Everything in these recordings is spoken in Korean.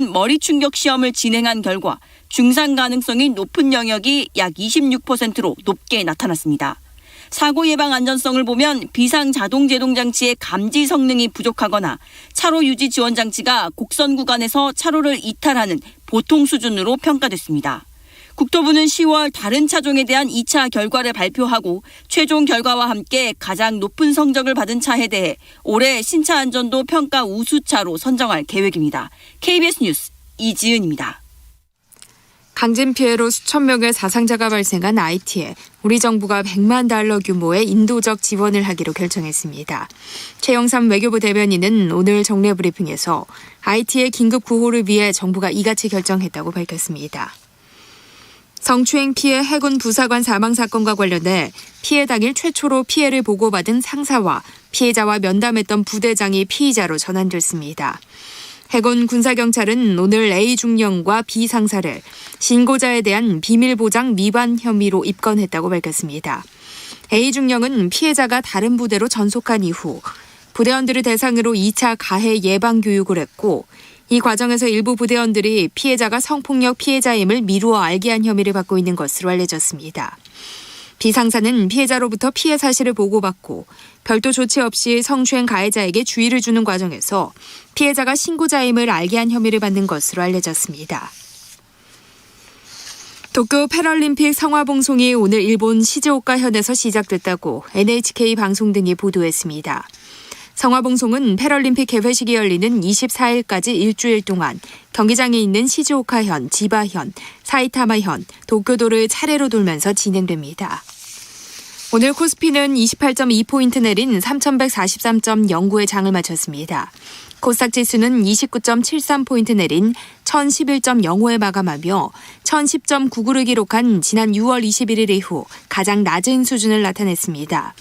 머리 충격 시험을 진행한 결과 중상 가능성이 높은 영역이 약 26%로 높게 나타났습니다. 사고 예방 안전성을 보면 비상 자동 제동 장치의 감지 성능이 부족하거나 차로 유지 지원 장치가 곡선 구간에서 차로를 이탈하는 보통 수준으로 평가됐습니다. 국토부는 10월 다른 차종에 대한 2차 결과를 발표하고 최종 결과와 함께 가장 높은 성적을 받은 차에 대해 올해 신차 안전도 평가 우수차로 선정할 계획입니다. KBS 뉴스 이지은입니다. 강진 피해로 수천 명의 사상자가 발생한 IT에 우리 정부가 100만 달러 규모의 인도적 지원을 하기로 결정했습니다. 최영삼 외교부 대변인은 오늘 정례 브리핑에서 IT의 긴급 구호를 위해 정부가 이같이 결정했다고 밝혔습니다. 성추행 피해 해군 부사관 사망 사건과 관련해 피해 당일 최초로 피해를 보고받은 상사와 피해자와 면담했던 부대장이 피의자로 전환됐습니다. 해군 군사경찰은 오늘 A 중령과 B 상사를 신고자에 대한 비밀보장 위반 혐의로 입건했다고 밝혔습니다. A 중령은 피해자가 다른 부대로 전속한 이후 부대원들을 대상으로 2차 가해 예방 교육을 했고 이 과정에서 일부 부대원들이 피해자가 성폭력 피해자임을 미루어 알게 한 혐의를 받고 있는 것으로 알려졌습니다. B 상사는 피해자로부터 피해 사실을 보고받고 별도 조치 없이 성추행 가해자에게 주의를 주는 과정에서 피해자가 신고자임을 알게 한 혐의를 받는 것으로 알려졌습니다. 도쿄 패럴림픽 성화봉송이 오늘 일본 시즈오카현에서 시작됐다고 NHK 방송 등이 보도했습니다. 성화봉송은 패럴림픽 개회식이 열리는 24일까지 일주일 동안 경기장에 있는 시즈오카현, 지바현, 사이타마현, 도쿄도를 차례로 돌면서 진행됩니다. 오늘 코스피는 28.2포인트 내린 3,143.09의 장을 마쳤습니다. 코스닥 지수는 29.73포인트 내린 1,011.05에 마감하며 1,010.99를 기록한 지난 6월 21일 이후 가장 낮은 수준을 나타냈습니다.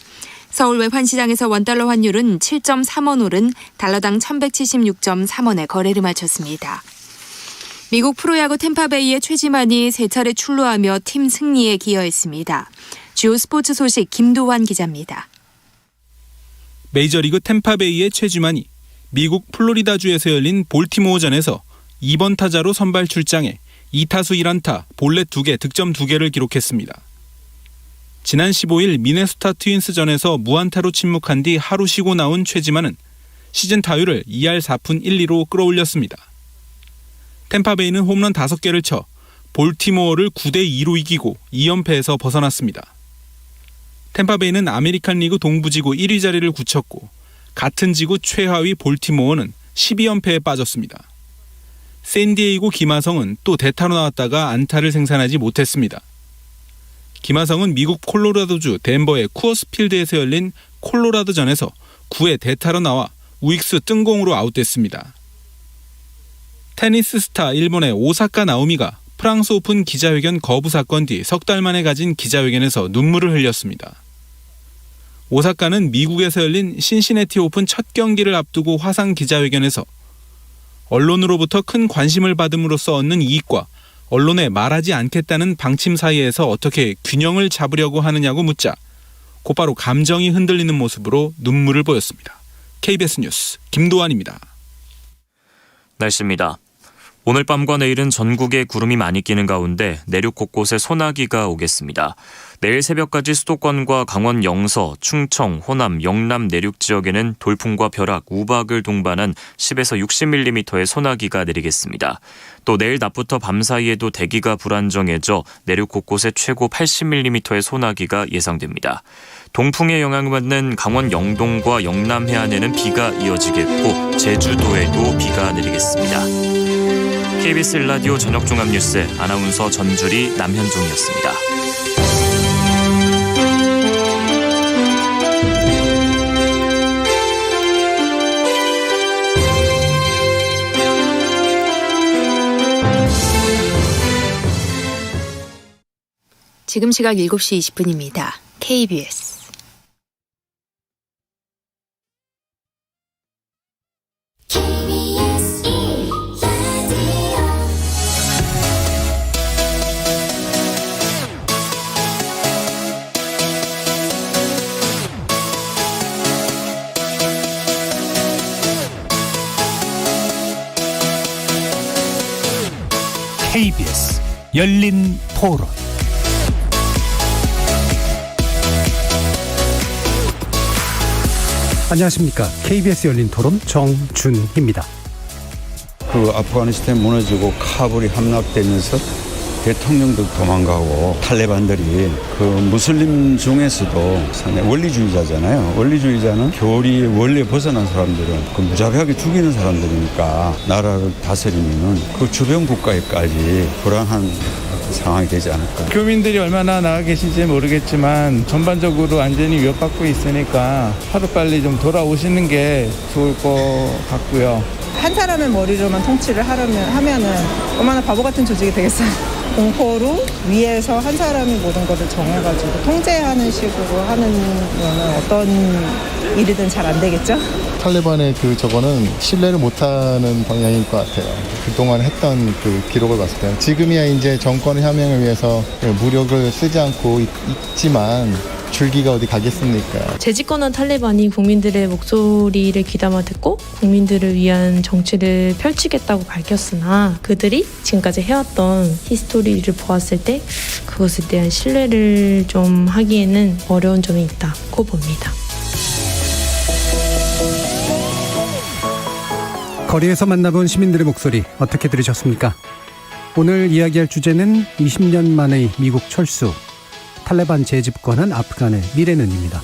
서울 외환시장에서 원달러 환율은 7.3원 오른 달러당 1,176.3원에 거래를 마쳤습니다. 미국 프로야구 템파베이의 최지만이 세 차례 출루하며 팀 승리에 기여했습니다. 주요 스포츠 소식 김도환 기자입니다. 메이저리그 템파베이의 최지만이 미국 플로리다주에서 열린 볼티모어전에서 2번 타자로 선발 출장해 2타수 1안타, 볼넷 2개, 득점 2개를 기록했습니다. 지난 15일 미네소타 트윈스전에서 무안타로 침묵한 뒤 하루 쉬고 나온 최지만은 시즌 타율을 2할 4푼 1리로 끌어올렸습니다. 템파베이는 홈런 5개를 쳐 볼티모어를 9대2로 이기고 2연패에서 벗어났습니다. 템파베이는 아메리칸 리그 동부지구 1위 자리를 굳혔고 같은 지구 최하위 볼티모어는 12연패에 빠졌습니다. 샌디에이고 김하성은 또 대타로 나왔다가 안타를 생산하지 못했습니다. 김하성은 미국 콜로라도주 덴버의 쿠어스필드에서 열린 콜로라도전에서 9회 대타로 나와 우익수 뜬공으로 아웃됐습니다. 테니스 스타 일본의 오사카 나오미가 프랑스 오픈 기자회견 거부 사건 뒤 석 달 만에 가진 기자회견에서 눈물을 흘렸습니다. 오사카는 미국에서 열린 신시내티 오픈 첫 경기를 앞두고 화상 기자회견에서 언론으로부터 큰 관심을 받음으로써 얻는 이익과 언론에 말하지 않겠다는 방침 사이에서 어떻게 균형을 잡으려고 하느냐고 묻자 곧바로 감정이 흔들리는 모습으로 눈물을 보였습니다. KBS 뉴스 김도환입니다. 날씨입니다. 오늘 밤과 내일은 전국에 구름이 많이 끼는 가운데 내륙 곳곳에 소나기가 오겠습니다. 내일 새벽까지 수도권과 강원 영서, 충청, 호남, 영남 내륙 지역에는 돌풍과 벼락, 우박을 동반한 10에서 60mm의 소나기가 내리겠습니다. 또 내일 낮부터 밤 사이에도 대기가 불안정해져 내륙 곳곳에 최고 80mm의 소나기가 예상됩니다. 동풍의 영향을 받는 강원 영동과 영남 해안에는 비가 이어지겠고 제주도에도 비가 내리겠습니다. KBS 라디오 저녁종합뉴스 아나운서 전주리 남현종이었습니다. 지금 시각 7시 20분입니다. KBS KBS 열린 토론. 안녕하십니까. KBS 열린 토론 정준희입니다. 그 아프가니스탄이 무너지고 카불이 함락되면서 대통령도 도망가고 탈레반들이 그 무슬림 중에서도 상당히 원리주의자잖아요. 원리주의자는 교리의 원리에 벗어난 사람들은 그 무자비하게 죽이는 사람들이니까 나라를 다스리면은 그 주변 국가에까지 불안한 상황이 되지 않을까. 교민들이 얼마나 나가 계신지 모르겠지만 전반적으로 안전이 위협받고 있으니까 하루빨리 좀 돌아오시는 게 좋을 것 같고요. 한 사람의 머리로만 통치를 하면은 얼마나 바보 같은 조직이 되겠어요. 공포로 위에서 한 사람이 모든 것을 정해가지고 통제하는 식으로 하는 거는 어떤 일이든 잘 안 되겠죠? 탈레반의 저거는 신뢰를 못하는 방향일 것 같아요. 그동안 했던 그 기록을 봤을 때는 지금이야 이제 정권 함양을 위해서 무력을 쓰지 않고 있지만 줄기가 어디 가겠습니까? 재집권한 탈레반이 국민들의 목소리를 귀담아 듣고 국민들을 위한 정치를 펼치겠다고 밝혔으나 그들이 지금까지 해왔던 히스토리를 보았을 때 그것에 대한 신뢰를 좀 하기에는 어려운 점이 있다고 봅니다. 거리에서 만나본 시민들의 목소리 어떻게 들으셨습니까? 오늘 이야기할 주제는 20년 만의 미국 철수, 탈레반 재집권한 아프간의 미래는입니다.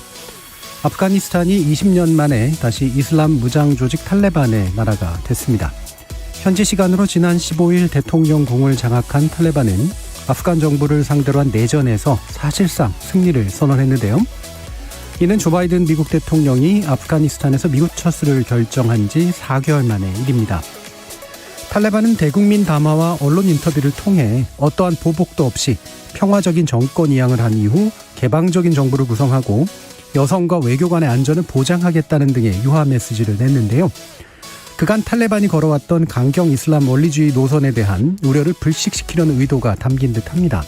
아프가니스탄이 20년 만에 다시 이슬람 무장 조직 탈레반의 나라가 됐습니다. 현지 시간으로 지난 15일 대통령궁을 장악한 탈레반은 아프간 정부를 상대로 한 내전에서 사실상 승리를 선언했는데요. 이는 조 바이든 미국 대통령이 아프가니스탄에서 미국 철수를 결정한 지 4개월 만의 일입니다. 탈레반은 대국민 담화와 언론 인터뷰를 통해 어떠한 보복도 없이 평화적인 정권 이양을 한 이후 개방적인 정부를 구성하고 여성과 외교관의 안전을 보장하겠다는 등의 유화 메시지를 냈는데요. 그간 탈레반이 걸어왔던 강경 이슬람 원리주의 노선에 대한 우려를 불식시키려는 의도가 담긴 듯합니다.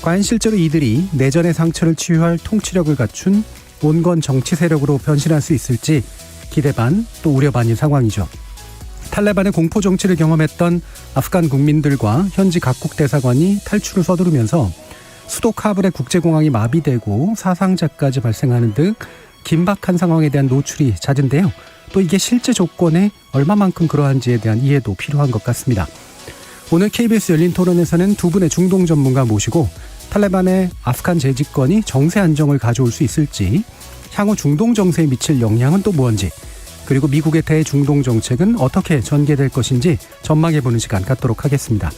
과연 실제로 이들이 내전의 상처를 치유할 통치력을 갖춘 온건 정치 세력으로 변신할 수 있을지 기대 반 또 우려 반인 상황이죠. 탈레반의 공포 정치를 경험했던 아프간 국민들과 현지 각국 대사관이 탈출을 서두르면서 수도 카불의 국제공항이 마비되고 사상자까지 발생하는 등 긴박한 상황에 대한 노출이 잦은데요. 또 이게 실제 조건에 얼마만큼 그러한지에 대한 이해도 필요한 것 같습니다. 오늘 KBS 열린 토론에서는 두 분의 중동 전문가 모시고 탈레반의 아프간 재집권이 정세 안정을 가져올 수 있을지, 향후 중동 정세에 미칠 영향은 또 무언지, 그리고 미국의 대중동 정책은 어떻게 전개될 것인지 전망해보는 시간 갖도록 하겠습니다.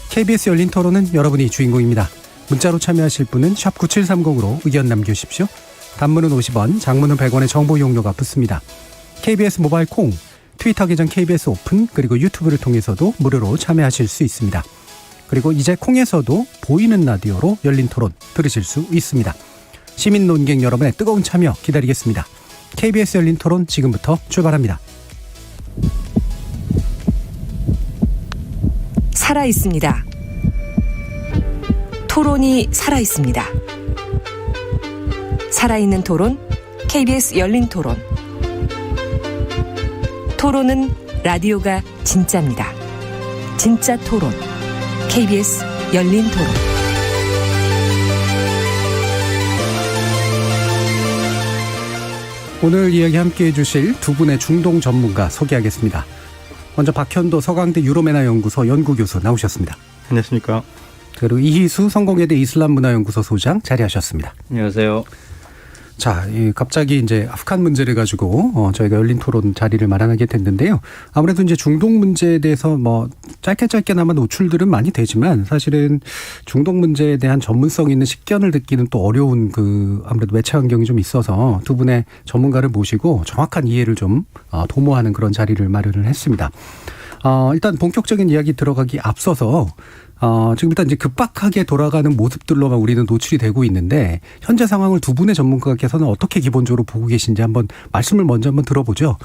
KBS 열린 토론은 여러분이 주인공입니다. 문자로 참여하실 분은 샵 9730으로 의견 남겨주십시오. 단문은 50원, 장문은 100원의 정보 이용료가 붙습니다. KBS 모바일 콩, 트위터 계정 KBS 오픈, 그리고 유튜브를 통해서도 무료로 참여하실 수 있습니다. 그리고 이제 콩에서도 보이는 라디오로 열린 토론 들으실 수 있습니다. 시민 논객 여러분의 뜨거운 참여 기다리겠습니다. KBS 열린 토론 지금부터 출발합니다. 살아있습니다. 토론이 살아있습니다. 살아있는 토론, KBS 열린 토론. 토론은 라디오가 진짜입니다. 진짜 토론, KBS 열린 토론. 오늘 이야기 함께해 주실 두 분의 중동 전문가 소개하겠습니다. 먼저 박현도 서강대 유로메나연구소 연구교수 나오셨습니다. 안녕하십니까. 그리고 이희수 성공회대 이슬람문화연구소 소장 자리하셨습니다. 안녕하세요. 자, 갑자기 이제 아프간 문제를 가지고 저희가 열린 토론 자리를 마련하게 됐는데요. 아무래도 이제 중동 문제에 대해서 뭐 짧게나마 노출들은 많이 되지만 사실은 중동 문제에 대한 전문성 있는 식견을 듣기는 또 어려운 아무래도 매체 환경이 좀 있어서 두 분의 전문가를 모시고 정확한 이해를 좀 도모하는 그런 자리를 마련을 했습니다. 일단 본격적인 이야기 들어가기 앞서서 지금 일단 이제 급박하게 돌아가는 모습들로만 우리는 노출이 되고 있는데 현재 상황을 두 분의 전문가께서는 어떻게 기본적으로 보고 계신지 한번 말씀을 먼저 한번 들어보죠.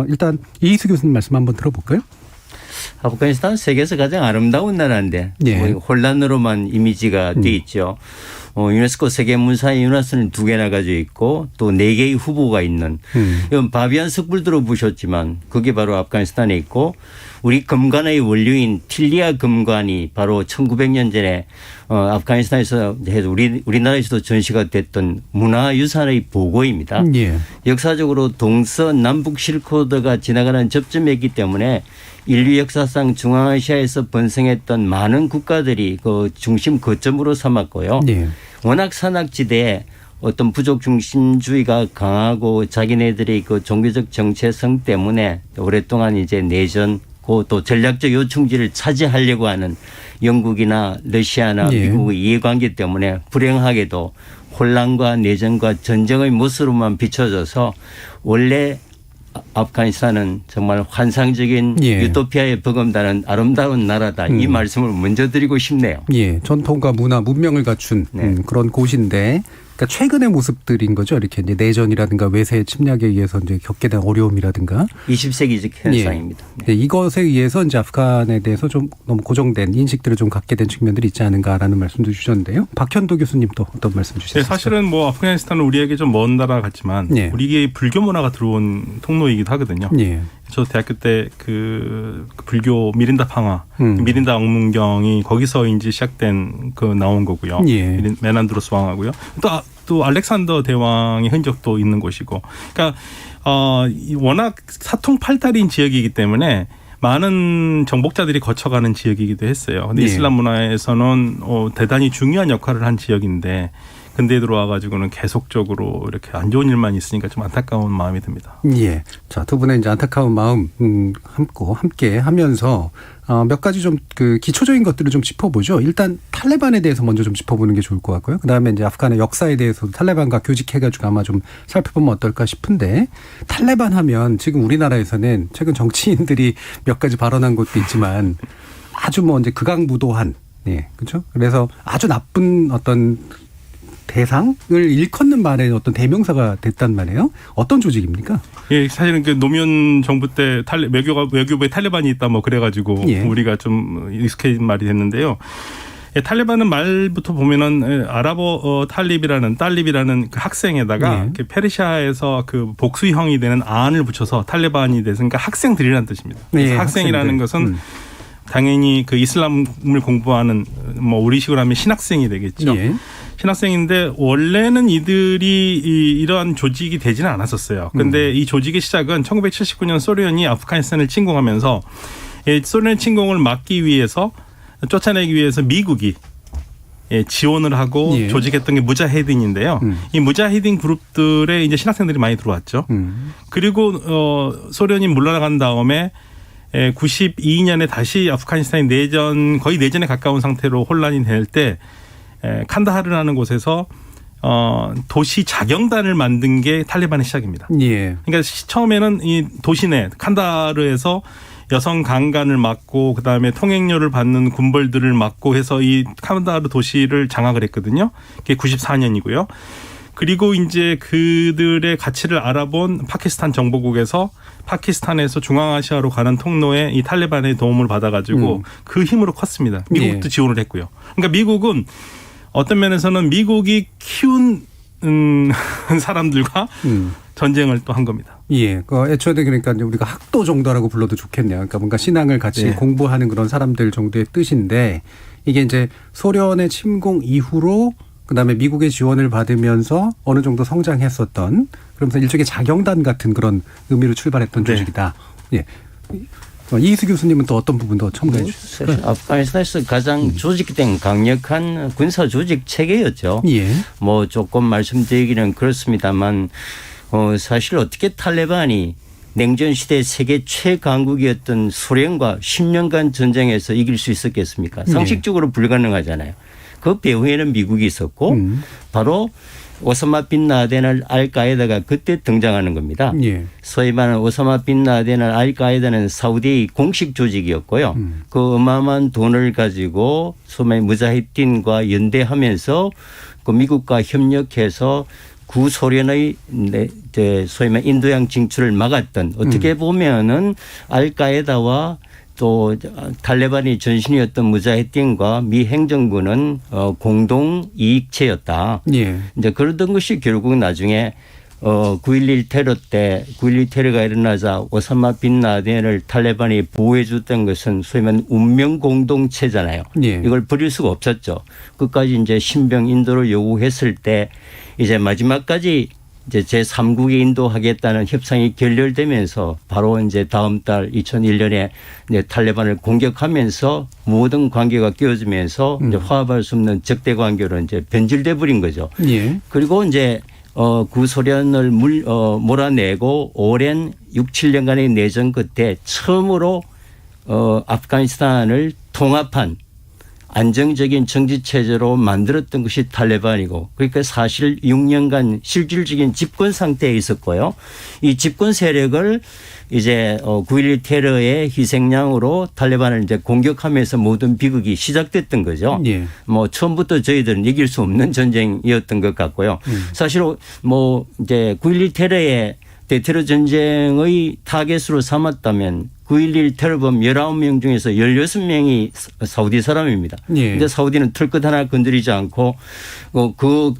일단 이희수 교수님 말씀 한번 들어볼까요? 아프가니스탄은 세계에서 가장 아름다운 나라인데 예. 혼란으로만 이미지가 돼 있죠. 유네스코 세계문화의 윤화선을 2개나 가지고 있고 또 4개의 후보가 있는 이건 바비안 석불 들어보셨지만 그게 바로 아프가니스탄에 있고 우리 금관의 원류인 틸리아 금관이 바로 1900년 전에 아프가니스탄에서 해서 우리나라에서도 전시가 됐던 문화유산의 보고입니다. 예. 역사적으로 동서남북 실크로드가 지나가는 접점이었기 때문에 인류 역사상 중앙아시아에서 번성했던 많은 국가들이 그 중심 거점으로 삼았고요. 예. 워낙 산악지대에 어떤 부족 중심주의가 강하고 자기네들의 그 종교적 정체성 때문에 오랫동안 이제 내전 또 전략적 요충지를 차지하려고 하는 영국이나 러시아나 예. 미국의 이해관계 때문에 불행하게도 혼란과 내전과 전쟁의 모습으로만 비춰져서 원래 아프가니스탄은 정말 환상적인 예. 유토피아에 버금다는 아름다운 나라다. 이 말씀을 먼저 드리고 싶네요. 예, 전통과 문화, 문명을 갖춘 그런 곳인데, 그러니까 최근의 모습들인 거죠. 이렇게 이제 내전이라든가 외세 침략에 의해서 이제 겪게 된 어려움이라든가 20세기적 현상입니다. 예. 이것에 의해서 이제 아프간에 대해서 좀 너무 고정된 인식들을 좀 갖게 된 측면들이 있지 않은가라는 말씀도 주셨는데요. 박현도 교수님 또 어떤 말씀 주시겠어요? 네, 사실은 뭐 아프가니스탄은 우리에게 좀 먼 나라 같지만 우리에게 불교 문화가 들어온 통로이기도 하거든요. 예. 저 대학교 때 그 불교 미린다 방화, 미린다 억문경이 거기서 이제 시작된 그 나온 거고요. 예. 메난드로스 왕하고요. 또 알렉산더 대왕의 흔적도 있는 곳이고. 그러니까 워낙 사통팔달인 지역이기 때문에 많은 정복자들이 거쳐가는 지역이기도 했어요. 근데 이슬람 문화에서는 대단히 중요한 역할을 한 지역인데 근대에 들어와 가지고는 계속적으로 이렇게 안 좋은 일만 있으니까 좀 안타까운 마음이 듭니다. 예. 자, 두 분의 이제 안타까운 마음 함께 하면서 몇 가지 좀 그 기초적인 것들을 좀 짚어보죠. 일단 탈레반에 대해서 먼저 좀 짚어보는 게 좋을 것 같고요. 그다음에 이제 아프간의 역사에 대해서 탈레반과 교직해가지고 아마 좀 살펴보면 어떨까 싶은데, 탈레반 하면 지금 우리나라에서는 최근 정치인들이 몇 가지 발언한 것도 있지만 아주 뭐 이제 극악무도한, 그렇죠. 그래서 아주 나쁜 어떤 대상을 일컫는 말에 어떤 대명사가 됐단 말이에요. 어떤 조직입니까? 예, 사실은 그 노무현 정부 때 외교부에 탈레반이 있다 뭐 그래가지고 우리가 좀 익숙해진 말이 됐는데요. 예, 탈레반은 말부터 보면은 아랍어 딸립이라는 그 학생에다가 그 페르시아에서 그 복수형이 되는 안을 붙여서 탈레반이 돼서 그러니까 학생들이라는 뜻입니다. 그래서 학생이라는 것은 당연히 그 이슬람을 공부하는 뭐 우리식으로 하면 신학생이 되겠죠. 신학생인데 원래는 이들이 이러한 조직이 되지는 않았었어요. 그런데 이 조직의 시작은 1979년 소련이 아프가니스탄을 침공하면서 소련의 침공을 막기 위해서 쫓아내기 위해서 미국이 지원을 하고 조직했던 게 무자헤딘인데요. 이 무자헤딘 그룹들의 이제 신학생들이 많이 들어왔죠. 그리고 소련이 물러나간 다음에 92년에 다시 아프가니스탄이 거의 내전에 가까운 상태로 혼란이 될 때 칸다하르라는 곳에서 도시 자경단을 만든 게 탈레반의 시작입니다. 그러니까 처음에는 이 도시 내 칸다하르에서 여성 강간을 막고 그다음에 통행료를 받는 군벌들을 막고 해서 이 칸다하르 도시를 장악을 했거든요. 그게 94년이고요. 그리고 이제 그들의 가치를 알아본 파키스탄 정보국에서 파키스탄에서 중앙아시아로 가는 통로에 이 탈레반의 도움을 받아가지고 그 힘으로 컸습니다. 미국도 지원을 했고요. 그러니까 미국은 어떤 면에서는 미국이 키운 사람들과 전쟁을 또 한 겁니다. 예. 애초에 그러니까 우리가 학도 정도라고 불러도 좋겠네요. 그러니까 뭔가 신앙을 같이 공부하는 그런 사람들 정도의 뜻인데, 이게 이제 소련의 침공 이후로 그다음에 미국의 지원을 받으면서 어느 정도 성장했었던, 그러면서 일종의 자경단 같은 그런 의미로 출발했던 조직이다. 예. 이희수 교수님은 또 어떤 부분도 첨가해 주시죠? 아프가니스탄에서 가장 조직된 강력한 군사 조직 체계였죠. 뭐 조금 말씀드리기는 그렇습니다만 사실 어떻게 탈레반이 냉전 시대 세계 최강국이었던 소련과 10년간 전쟁에서 이길 수 있었겠습니까? 상식적으로 불가능하잖아요. 그 배후에는 미국이 있었고 바로 오사마 빈 라덴 알카에다가 그때 등장하는 겁니다. 소위 말하는 오사마 빈 라덴 알카에다는 사우디의 공식 조직이었고요. 그 어마어마한 돈을 가지고 소위 무자히딘과 연대하면서 그 미국과 협력해서 구소련의 소위 말하는 인도양 진출을 막았던, 어떻게 보면은 알카에다와 또 탈레반이 전신이었던 무자히딘과 미 행정부는 공동 이익체였다. 예. 이제 그러던 것이 결국 나중에 9.11 테러 때 9.11 테러가 일어나자 오사마 빈 라덴을 탈레반이 보호해 줬던 것은 소위 말하는 운명 공동체잖아요. 예. 이걸 버릴 수가 없었죠. 끝까지 이제 신병 인도를 요구했을 때 이제 마지막까지 이제 제3국에 인도하겠다는 협상이 결렬되면서 바로 이제 다음 달 2001년에 이제 탈레반을 공격하면서 모든 관계가 끼어지면서 이제 화합할 수 없는 적대 관계로 이제 변질돼 버린 거죠. 예. 그리고 이제 구소련을 몰아내고 오랜 6, 7년간의 내전 끝에 처음으로 아프가니스탄을 통합한 안정적인 정치체제로 만들었던 것이 탈레반이고 그러니까 사실 6년간 실질적인 집권 상태에 있었고요. 이 집권 세력을 이제 9.11 테러의 희생양으로 탈레반을 이제 공격하면서 모든 비극이 시작됐던 거죠. 예. 뭐 처음부터 저희들은 이길 수 없는 전쟁이었던 것 같고요. 사실 뭐 이제 9.11 테러의 대테러 전쟁의 타겟으로 삼았다면 9.11 테러범 19명 중에서 16명이 사우디 사람입니다. 그런데 예. 사우디는 털끝 하나 건드리지 않고 그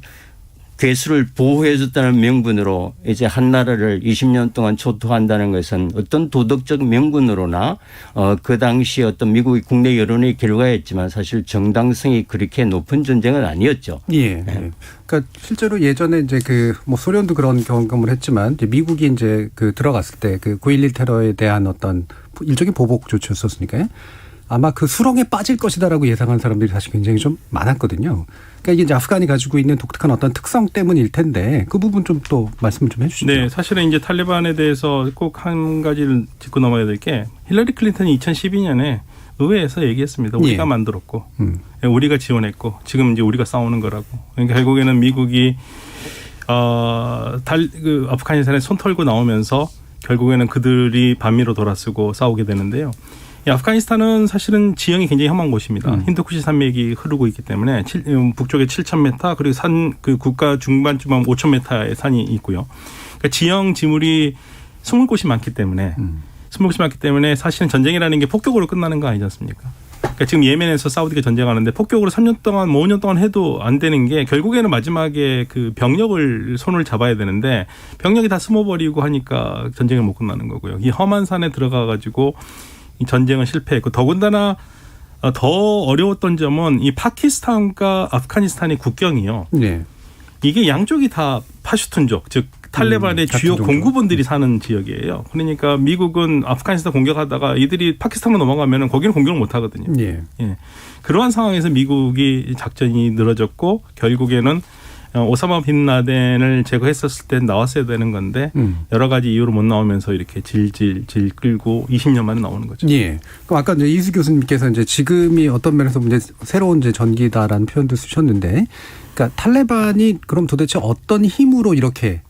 괴수를 보호해 줬다는 명분으로 이제 한 나라를 20년 동안 초토한다는 것은 어떤 도덕적 명분으로나 그 당시 어떤 미국의 국내 여론의 결과였지만 사실 정당성이 그렇게 높은 전쟁은 아니었죠. 예. 네. 그러니까 실제로 예전에 이제 뭐 소련도 그런 경험을 했지만 이제 미국이 이제 들어갔을 때 9.11 테러에 대한 어떤 일종의 보복 조치였었으니까요. 아마 그 수렁에 빠질 것이다라고 예상한 사람들이 사실 굉장히 좀 많았거든요. 그러니까 이게 이제 아프간이 가지고 있는 독특한 어떤 특성 때문일 텐데 그 부분 좀 또 말씀을 좀 해주시죠. 네, 사실은 이제 탈레반에 대해서 꼭 한 가지를 짚고 넘어야 될 게 힐러리 클린턴이 2012년에 의회에서 얘기했습니다. 우리가 예. 만들었고 우리가 지원했고 지금 이제 우리가 싸우는 거라고. 그러니까 결국에는 미국이 아프가니스탄에 손 털고 나오면서 결국에는 그들이 반미로 돌아서고 싸우게 되는데요. 아프가니스탄은 사실은 지형이 굉장히 험한 곳입니다. 힌두쿠시 산맥이 흐르고 있기 때문에 북쪽에 7,000m 그리고 국가 중반쯤 5,000m의 산이 있고요. 그러니까 지형 지물이 숨을 곳이 많기 때문에 사실은 전쟁이라는 게 폭격으로 끝나는 거 아니지 않습니까? 그러니까 지금 예멘에서 사우디가 전쟁하는데 폭격으로 3년 동안 5년 동안 해도 안 되는 게 결국에는 마지막에 병력을 손을 잡아야 되는데 병력이 다 숨어버리고 하니까 전쟁을 못 끝나는 거고요. 이 험한 산에 들어가 가지고 이 전쟁은 실패했고 더군다나 더 어려웠던 점은 이 파키스탄과 아프가니스탄의 국경이요. 네. 이게 양쪽이 다 파슈툰족 즉 탈레반의 주요 공구분들이 사는 지역이에요. 그러니까 미국은 아프가니스탄 공격하다가 이들이 파키스탄으로 넘어가면 거기는 공격을 못 하거든요. 예. 예. 그러한 상황에서 미국이 작전이 늘어졌고 결국에는 오사마 빈 라덴을 제거했었을 때 나왔어야 되는 건데 여러 가지 이유로 못 나오면서 이렇게 질질 끌고 20년 만에 나오는 거죠. 예. 그럼 아까 이제 이수 교수님께서 이제 지금이 어떤 면에서 이제 새로운 이제 전기다라는 표현도 쓰셨는데, 그러니까 탈레반이 그럼 도대체 어떤 힘으로 이렇게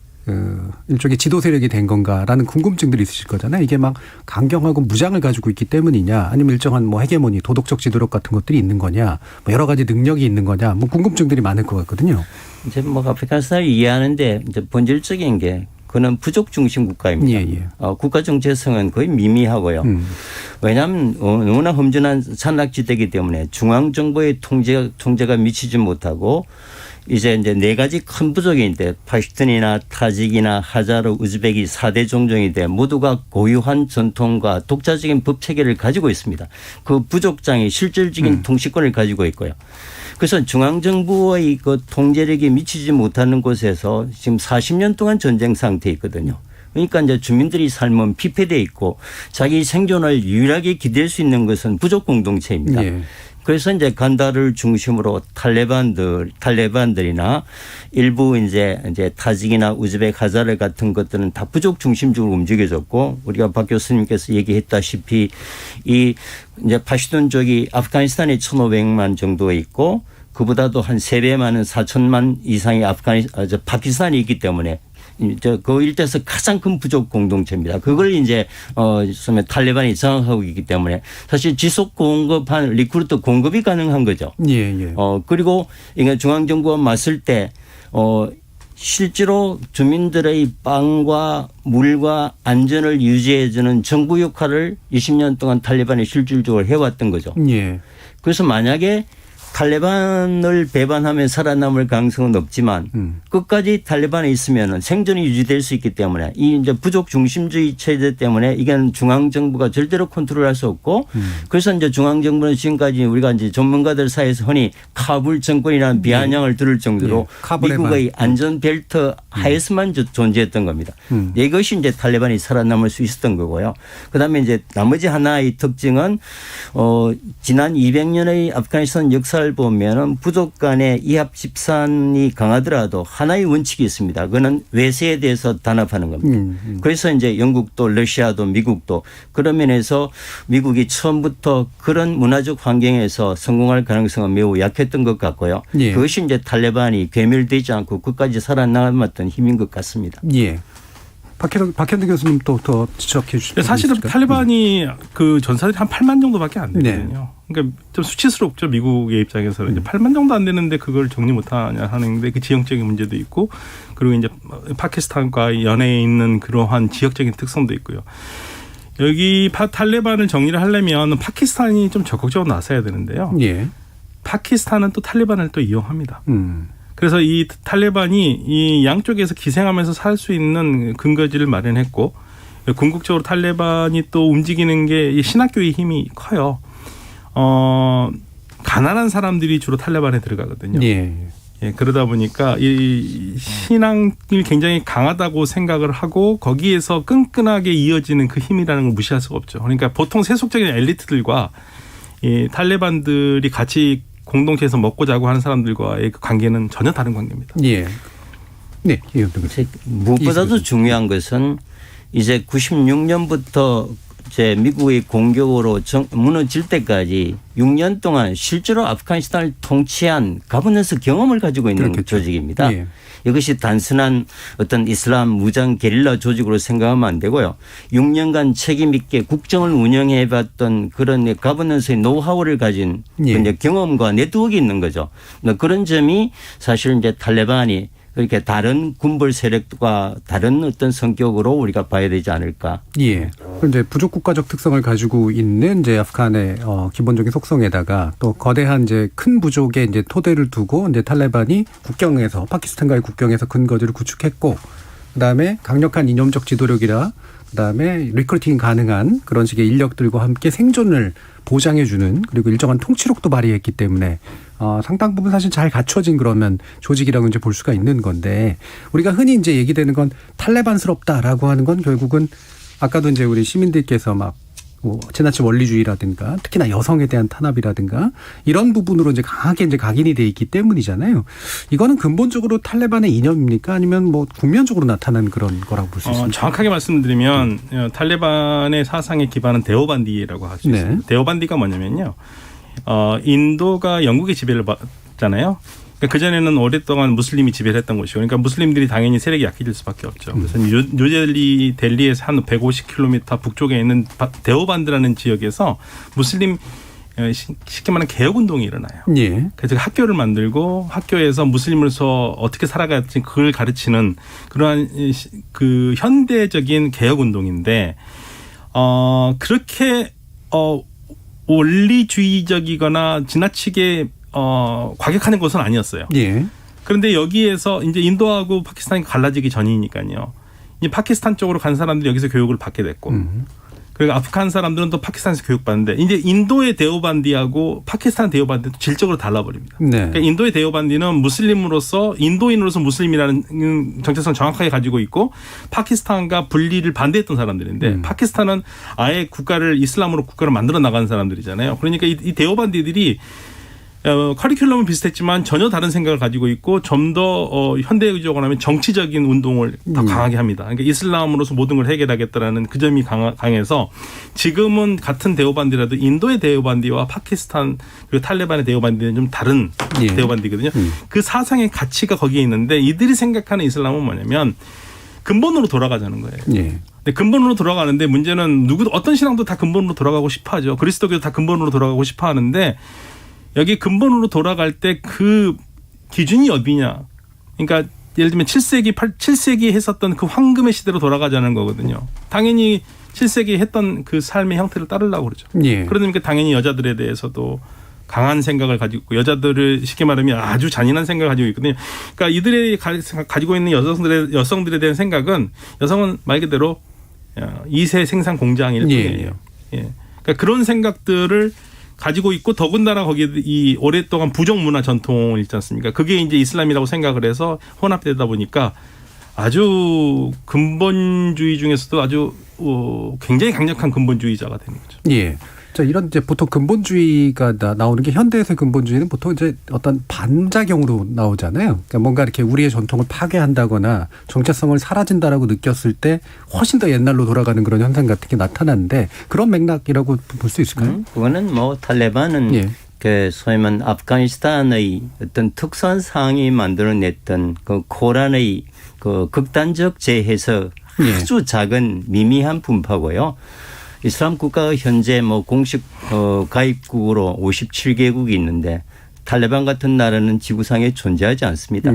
일종의 지도 세력이 된 건가라는 궁금증들이 있으실 거잖아요. 이게 막 강경하고 무장을 가지고 있기 때문이냐, 아니면 일정한 뭐 헤게모니, 도덕적 지도력 같은 것들이 있는 거냐, 뭐 여러 가지 능력이 있는 거냐, 뭐 궁금증들이 많을 것 같거든요. 이제 뭐 아프가니스탄을 이해하는데 이제 본질적인 게 그는 부족 중심 국가입니다. 예, 예. 국가 정체성은 거의 미미하고요. 왜냐하면 너무나 험준한 산악지대이기 때문에 중앙 정부의 통제가 미치지 못하고 이제 네 가지 큰 부족인데 파슈툰이나 타직이나 하자르, 우즈벡이 4대 종족인데 모두가 고유한 전통과 독자적인 법 체계를 가지고 있습니다. 그 부족장이 실질적인 통치권을 가지고 있고요. 그래서 중앙정부의 그 통제력이 미치지 못하는 곳에서 지금 40년 동안 전쟁 상태에 있거든요. 그러니까 이제 주민들이 삶은 피폐되어 있고 자기 생존을 유일하게 기댈 수 있는 것은 부족 공동체입니다. 예. 그래서 이제 간다를 중심으로 탈레반들이나 일부 이제 타직이나 우즈벡, 하자르 같은 것들은 다 부족 중심적으로 움직여졌고 우리가 박 교수님께서 얘기했다시피 이 이제 파슈툰족이 아프가니스탄에 1,500만 정도에 있고 그보다도 한 3배 많은 4천만 이상의 파키스탄이 있기 때문에 그 일대에서 가장 큰 부족 공동체입니다. 그걸 이제 탈레반이 장악하고 있기 때문에 사실 지속 공급한 리크루트 공급이 가능한 거죠. 예, 예. 그리고 이게 중앙정부가 맞설 때 실제로 주민들의 빵과 물과 안전을 유지해주는 정부 역할을 20년 동안 탈레반이 실질적으로 해왔던 거죠. 예. 그래서 만약에 탈레반을 배반하면 살아남을 가능성은 없지만 끝까지 탈레반에 있으면 생존이 유지될 수 있기 때문에 이 이제 부족 중심주의 체제 때문에 이건 중앙 정부가 절대로 컨트롤할 수 없고 그래서 이제 중앙 정부는 지금까지 우리가 이제 전문가들 사이에서 흔히 카불 정권이라는 비아냥을 들을 정도로 미국의 안전 벨트 하에서만 존재했던 겁니다. 이것이 이제 탈레반이 살아남을 수 있었던 거고요. 그다음에 이제 나머지 하나의 특징은 지난 200년의 아프가니스탄 역사를 보면은 부족 간의 이합 집산이 강하더라도 하나의 원칙이 있습니다. 그거는 외세에 대해서 단합하는 겁니다. 그래서 이제 영국도 러시아도 미국도 그런 면에서 미국이 처음부터 그런 문화적 환경에서 성공할 가능성은 매우 약했던 것 같고요. 예. 그것이 이제 탈레반이 괴멸되지 않고 끝까지 살아남았던 힘인 것 같습니다. 예. 박현두 교수님 또 더 지적해 주시죠. 사실은 탈레반이 그 전사들이 한 8만 정도밖에 안 되거든요. 네. 그러니까 좀 수치스럽죠. 미국의 입장에서는 이제 8만 정도 안 되는데 그걸 정리 못하냐 하는데 그 지형적인 문제도 있고 그리고 이제 파키스탄과 연해에 있는 그러한 지역적인 특성도 있고요. 여기 탈레반을 정리를 하려면 파키스탄이 좀 적극적으로 나서야 되는데요. 예. 파키스탄은 또 탈레반을 또 이용합니다. 그래서 이 탈레반이 이 양쪽에서 기생하면서 살 수 있는 근거지를 마련했고 궁극적으로 탈레반이 또 움직이는 게 신학교의 힘이 커요. 가난한 사람들이 주로 탈레반에 들어가거든요. 예. 예, 그러다 보니까 이 신앙이 굉장히 강하다고 생각을 하고 거기에서 끈끈하게 이어지는 그 힘이라는 걸 무시할 수가 없죠. 그러니까 보통 세속적인 엘리트들과 이 탈레반들이 같이 공동체에서 먹고 자고 하는 사람들과의 그 관계는 전혀 다른 관계입니다. 예. 네. 무엇보다도 중요한 것은 이제 96년부터 이제 미국의 공격으로 무너질 때까지 6년 동안 실제로 아프가니스탄을 통치한 가버넌스 경험을 가지고 있는 그렇겠죠. 조직입니다. 예. 이것이 단순한 어떤 이슬람 무장 게릴라 조직으로 생각하면 안 되고요. 6년간 책임 있게 국정을 운영해봤던 그런 가버넌스의 노하우를 가진 예. 경험과 네트워크가 있는 거죠. 그런 점이 사실 이제 탈레반이 그렇게 다른 군벌 세력과 다른 어떤 성격으로 우리가 봐야 되지 않을까. 예. 이제 부족 국가적 특성을 가지고 있는 이제 아프간의 기본적인 속성에다가 또 거대한 이제 큰 부족의 이제 토대를 두고 이제 탈레반이 국경에서 파키스탄과의 국경에서 근거지를 구축했고, 그다음에 강력한 이념적 지도력이라 그다음에 리크루팅 가능한 그런 식의 인력들과 함께 생존을 보장해주는 그리고 일정한 통치력도 발휘했기 때문에 상당 부분 사실 잘 갖춰진 그러면 조직이라고 이제 볼 수가 있는 건데 우리가 흔히 이제 얘기되는 건 탈레반스럽다라고 하는 건 결국은 아까도 이제 우리 시민들께서 막 지나친 원리주의라든가 특히나 여성에 대한 탄압이라든가 이런 부분으로 이제 강하게 이제 각인이 돼 있기 때문이잖아요. 이거는 근본적으로 탈레반의 이념입니까? 아니면 뭐 국면적으로 나타난 그런 거라고 볼 수 있습니까? 정확하게 말씀드리면 탈레반의 사상의 기반은 데오반디라고 할 수 있습니다. 네. 데오반디가 뭐냐면요. 인도가 영국의 지배를 받잖아요. 그전에는 오랫동안 무슬림이 지배를 했던 곳이고 그러니까 무슬림들이 당연히 세력이 약해질 수밖에 없죠. 그래서 뉴델리에서 한 150km 북쪽에 있는 데오반드라는 지역에서 무슬림 쉽게 말하면 개혁운동이 일어나요. 예. 그래서 학교를 만들고 학교에서 무슬림으로서 어떻게 살아갈지 그걸 가르치는 그러한 그 현대적인 개혁운동인데 그렇게 원리주의적이거나 지나치게 과격하는 것은 아니었어요. 예. 그런데 여기에서 이제 인도하고 파키스탄이 갈라지기 전이니까요. 이 파키스탄 쪽으로 간 사람들이 여기서 교육을 받게 됐고, 그리고 아프간 사람들은 또 파키스탄에서 교육받는데, 이제 인도의 데오반디하고 파키스탄 데오반디도 질적으로 달라버립니다. 네. 그러니까 인도의 데오반디는 무슬림으로서 인도인으로서 무슬림이라는 정체성 정확하게 가지고 있고, 파키스탄과 분리를 반대했던 사람들인데, 파키스탄은 아예 이슬람으로 국가를 만들어 나가는 사람들이잖아요. 그러니까 이 데오반디들이 커리큘럼은 비슷했지만 전혀 다른 생각을 가지고 있고 좀 더 현대적으로 하면 정치적인 운동을 더 강하게 합니다. 그러니까 이슬람으로서 모든 걸 해결하겠다라는 그 점이 강해서 지금은 같은 데오반디라도 인도의 데오반디와 파키스탄 그리고 탈레반의 데오반디는 좀 다른 예. 데오반디거든요. 그 사상의 가치가 거기에 있는데 이들이 생각하는 이슬람은 뭐냐면 근본으로 돌아가자는 거예요. 예. 근데 근본으로 돌아가는데 문제는 어떤 신앙도 다 근본으로 돌아가고 싶어하죠. 그리스도교도 다 근본으로 돌아가고 싶어하는데 여기 근본으로 돌아갈 때 그 기준이 어디냐. 그러니까 예를 들면 7세기 했었던 그 황금의 시대로 돌아가자는 거거든요. 당연히 7세기 했던 그 삶의 형태를 따르려고 그러죠. 예. 그러니까 당연히 여자들에 대해서도 강한 생각을 가지고 있고 여자들을 쉽게 말하면 아주 잔인한 생각을 가지고 있거든요. 그러니까 이들이 가지고 있는 여성들에 대한 생각은 여성은 말 그대로 2세 생산 공장일 뿐이에요. 예. 그러니까 그런 생각들을 가지고 있고 더군다나 거기에 이 오랫동안 부족 문화 전통을 있지 않습니까? 그게 이제 이슬람이라고 생각을 해서 혼합되다 보니까 아주 근본주의 중에서도 아주 굉장히 강력한 근본주의자가 되는 거죠. 예. 자, 이런 이제 보통 근본주의가 나오는 게 현대에서의 근본주의는 보통 이제 어떤 반작용으로 나오잖아요. 그러니까 뭔가 이렇게 우리의 전통을 파괴한다거나 정체성을 사라진다라고 느꼈을 때 훨씬 더 옛날로 돌아가는 그런 현상 같은 게 나타나는데 그런 맥락이라고 볼 수 있을까요? 그거는 뭐 탈레반은 예. 그 소위 말하는 아프가니스탄의 어떤 특수한 상황이 만들어냈던 그 코란의 그 극단적 재해석 아주 작은 미미한 분파고요. 이슬람 국가가 현재 뭐 공식 가입국으로 57개국이 있는데 탈레반 같은 나라는 지구상에 존재하지 않습니다.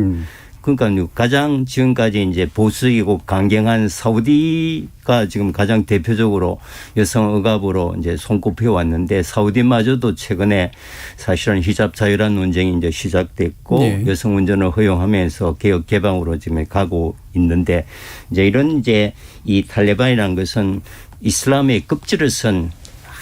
그러니까 가장 지금까지 이제 보수이고 강경한 사우디가 지금 가장 대표적으로 여성 억압으로 이제 손꼽혀 왔는데 사우디마저도 최근에 사실은 히잡 자유라는 논쟁이 이제 시작됐고 네. 여성 운전을 허용하면서 개혁 개방으로 지금 가고 있는데 이제 이런 이제 이 탈레반이라는 것은 이슬람의 급지를 선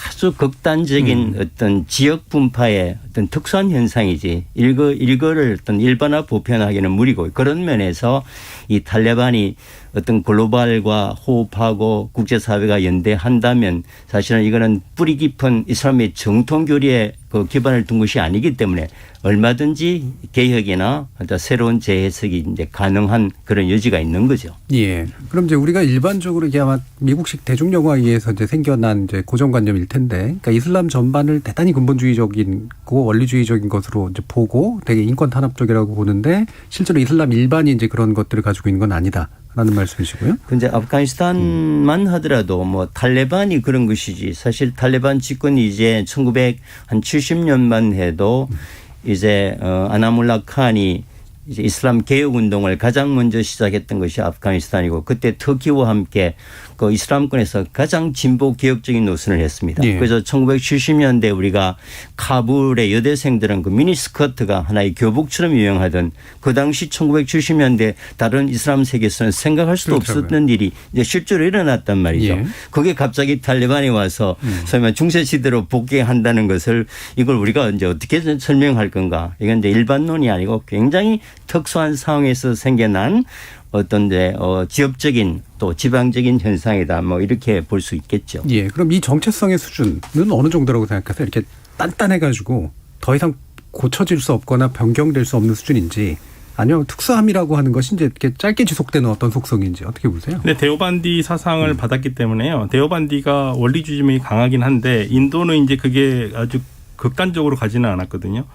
아주 극단적인 어떤 지역 분파의 어떤 특수한 현상이지 이거를 어떤 일반화 보편하기는 무리고 그런 면에서 이 탈레반이 어떤 글로벌과 호흡하고 국제사회가 연대한다면 사실은 이거는 뿌리 깊은 이슬람의 정통교리에 그 기반을 둔 것이 아니기 때문에 얼마든지 개혁이나 새로운 재해석이 이제 가능한 그런 여지가 있는 거죠. 예. 그럼 이제 우리가 일반적으로 이게 아마 미국식 대중영화에 의해서 이제 생겨난 이제 고정관념일 텐데, 그러니까 이슬람 전반을 대단히 근본주의적이고 원리주의적인 것으로 이제 보고 되게 인권 탄압적이라고 보는데 실제로 이슬람 일반이 이제 그런 것들을 가지고 있는 건 아니다. 라는 말씀이시고요. 근데 아프가니스탄만 하더라도 뭐 탈레반이 그런 것이지 사실 탈레반 집권이 이제 1970년만 해도 이제 아나물라 칸이 이제 이슬람 개혁 운동을 가장 먼저 시작했던 것이 아프가니스탄이고 그때 터키와 함께 그 이슬람권에서 가장 진보 개혁적인 노선을 했습니다. 예. 그래서 1970년대 우리가 카불의 여대생들은 그 미니스커트가 하나의 교복처럼 유행하던 그 당시 1970년대 다른 이슬람 세계에서는 생각할 수도 없었던 일이 이제 실제로 일어났단 말이죠. 예. 그게 갑자기 탈레반이 와서 소위 말해 중세시대로 복귀한다는 것을 이걸 우리가 이제 어떻게 설명할 건가. 이건 이제 일반론이 아니고 굉장히 특수한 상황에서 생겨난 어떤 지역적인 또 지방적인 현상이다. 뭐 이렇게 볼 수 있겠죠. 예. 그럼 이 정체성의 수준은 어느 정도라고 생각하세요? 이렇게 단단해가지고 더 이상 고쳐질 수 없거나 변경될 수 없는 수준인지 아니면 특수함이라고 하는 것이 이제 이렇게 짧게 지속되는 어떤 속성인지 어떻게 보세요? 네, 데오반디 사상을 받았기 때문에요. 데오반디가 원리주의심이 강하긴 한데 인도는 이제 그게 아주 극단적으로 가지는 않았거든요.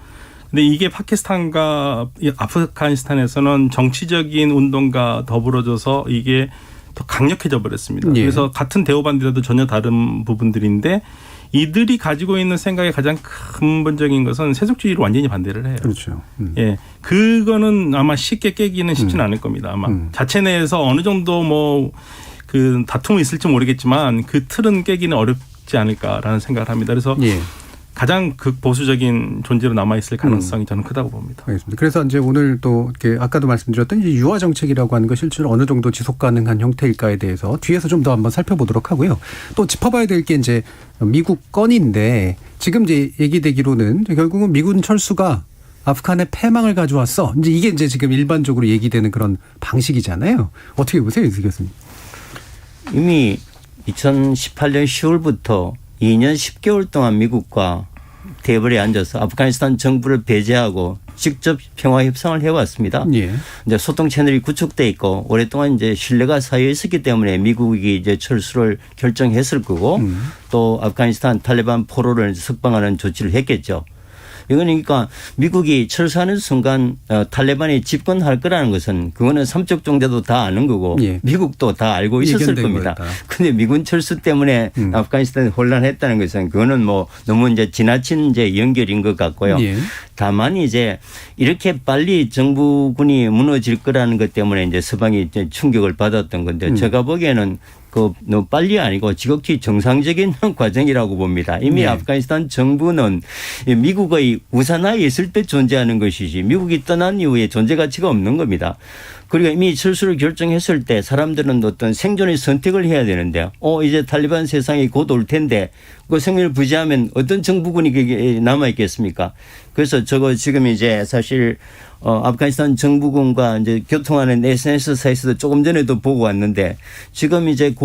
근데 이게 파키스탄과 아프가니스탄에서는 정치적인 운동과 더불어져서 이게 더 강력해져 버렸습니다. 예. 그래서 같은 데오반디라도 전혀 다른 부분들인데 이들이 가지고 있는 생각의 가장 근본적인 것은 세속주의를 완전히 반대를 해요. 그렇죠. 예, 그거는 아마 쉽게 깨기는 쉽지는 않을 겁니다. 아마 자체 내에서 어느 정도 뭐 그 다툼이 있을지 모르겠지만 그 틀은 깨기는 어렵지 않을까라는 생각을 합니다. 그래서 예. 가장 극보수적인 존재로 남아있을 가능성이 저는 크다고 봅니다. 알겠습니다. 그래서 이제 오늘 또 이렇게 아까도 말씀드렸던 이제 유화 정책이라고 하는 것이 실제로 어느 정도 지속 가능한 형태일까에 대해서 뒤에서 좀 더 한번 살펴보도록 하고요. 또 짚어봐야 될 게 이제 미국 건인데 지금 이제 얘기되기로는 결국은 미군 철수가 아프간의 패망을 가져왔어. 이제 이게 이제 지금 일반적으로 얘기되는 그런 방식이잖아요. 어떻게 보세요, 이 교수님? 이미 2018년 10월부터 2년 10개월 동안 미국과 테이블에 앉아서 아프가니스탄 정부를 배제하고 직접 평화 협상을 해왔습니다. 예. 이제 소통 채널이 구축돼 있고 오랫동안 이제 신뢰가 쌓여 있었기 때문에 미국이 이제 철수를 결정했을 거고 또 아프가니스탄 탈레반 포로를 석방하는 조치를 했겠죠. 이건 그러니까 미국이 철수하는 순간 탈레반이 집권할 거라는 것은 그거는 삼척 종자도 다 아는 거고 예. 미국도 다 알고 있었을 겁니다. 그런데 미군 철수 때문에 아프가니스탄이 혼란했다는 것은 그거는 뭐 너무 이제 지나친 이제 연결인 것 같고요. 예. 다만 이제 이렇게 빨리 정부군이 무너질 거라는 것 때문에 이제 서방이 이제 충격을 받았던 건데 제가 보기에는 너무 빨리 아니고 지극히 정상적인 과정이라고 봅니다. 이미 아프가니스탄 정부는 미국의 우산하에 있을 때 존재하는 것이지 미국이 떠난 이후에 존재 가치가 없는 겁니다. 그리고 이미 철수를 결정했을 때 사람들은 어떤 생존의 선택을 해야 되는데 이제 탈레반 세상이 곧 올 텐데 그 생명을 부지하면 어떤 정부군이 남아 있겠습니까? 그래서 저거 지금 이제 사실 아프가니스탄 정부군과 이제 교통하는 SNS사에서도 조금 전에도 보고 왔는데 지금 이제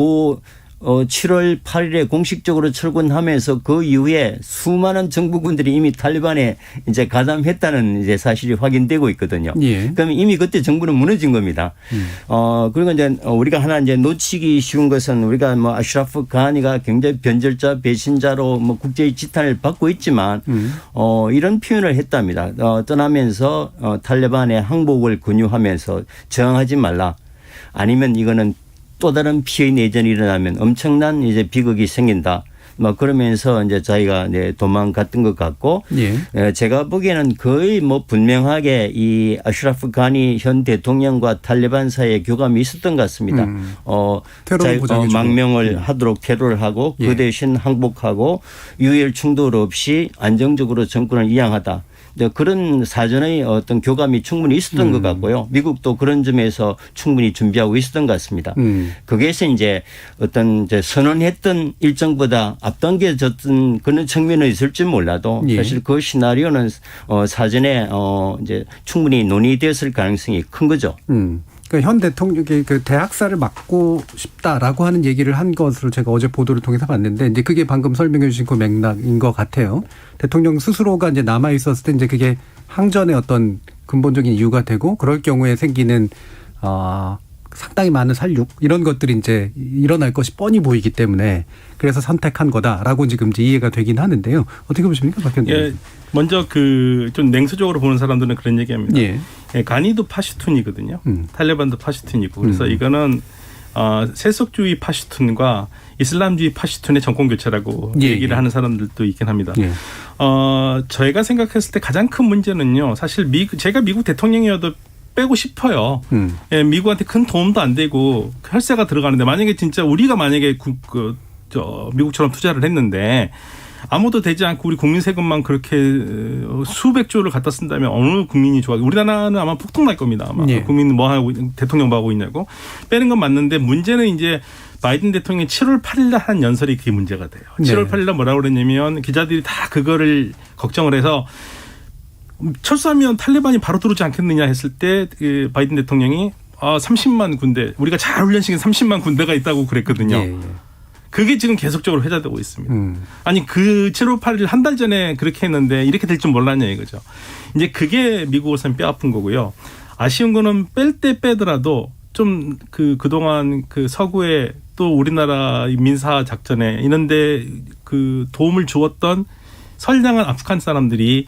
7월 8일에 공식적으로 철군하면서 그 이후에 수많은 정부군들이 이미 탈레반에 이제 가담했다는 이제 사실이 확인되고 있거든요. 예. 그럼 이미 그때 정부는 무너진 겁니다. 그리고 이제 우리가 하나 이제 놓치기 쉬운 것은 우리가 뭐 아슈라프 가니가 굉장히 변절자 배신자로 뭐 국제의 지탄을 받고 있지만 이런 표현을 했답니다. 떠나면서 탈레반의 항복을 권유하면서 저항하지 말라. 아니면 이거는 또 다른 피해 내전이 일어나면 엄청난 이제 비극이 생긴다. 뭐 그러면서 이제 자기가 도망갔던 것 같고 예. 제가 보기에는 거의 뭐 분명하게 이 아슈라프 가니 현 대통령과 탈레반 사이에 교감이 있었던 것 같습니다. 망명을 하도록 테러를 하고 그 대신 항복하고 유혈 충돌 없이 안정적으로 정권을 이양하다. 그런 사전의 어떤 교감이 충분히 있었던 것 같고요. 미국도 그런 점에서 충분히 준비하고 있었던 것 같습니다. 거기에서 이제 어떤 이제 선언했던 일정보다 앞당겨졌던 그런 측면은 있을지 몰라도 사실 그 시나리오는 사전에 이제 충분히 논의되었을 가능성이 큰 거죠. 그러니까 현 대통령이 그 대학살을 막고 싶다라고 하는 얘기를 한 것으로 제가 어제 보도를 통해서 봤는데 이제 그게 방금 설명해 주신 그 맥락인 것 같아요. 대통령 스스로가 이제 남아 있었을 때 이제 그게 항전의 어떤 근본적인 이유가 되고 그럴 경우에 생기는 상당히 많은 살육 이런 것들이 이제 일어날 것이 뻔히 보이기 때문에 그래서 선택한 거다라고 지금 이제 이해가 되긴 하는데요. 어떻게 보십니까, 박 의원님? 예, 먼저 좀 냉소적으로 보는 사람들은 그런 얘기합니다. 예, 가니도 파슈툰이거든요. 탈레반도 파슈툰이고 그래서 이거는 세속주의 파슈툰과 이슬람주의 파슈툰의 정권 교체라고 얘기를 하는 사람들도 있긴 합니다. 저희가 생각했을 때 가장 큰 문제는요. 사실 제가 미국 대통령이어도 빼고 싶어요. 미국한테 큰 도움도 안 되고 혈세가 들어가는데 만약에 진짜 우리가 만약에 미국처럼 투자를 했는데 아무도 되지 않고 우리 국민 세금만 그렇게 수백 조를 갖다 쓴다면 어느 국민이 좋아하겠어요. 우리나라는 아마 폭동날 겁니다. 아마 국민은 뭐 하고 대통령 뭐 하고 있냐고. 빼는 건 맞는데 문제는 이제 바이든 대통령이 7월 8일 날 한 연설이 그게 문제가 돼요. 7월 8일 날 뭐라고 그랬냐면 기자들이 다 그거를 걱정을 해서 철수하면 탈레반이 바로 들어오지 않겠느냐 했을 때 그 바이든 대통령이 30만 군대 우리가 잘 훈련시킨 30만 군대가 있다고 그랬거든요. 그게 지금 계속적으로 회자되고 있습니다. 아니 그 7월 8일 한 달 전에 그렇게 했는데 이렇게 될 줄 몰랐냐 이거죠. 이제 그게 미국으로서는 뼈아픈 거고요. 아쉬운 거는 뺄 때 빼더라도 좀 그동안 그 서구에 또 우리나라 민사 작전에 이런데 그 도움을 주었던 선량한 아프간 사람들이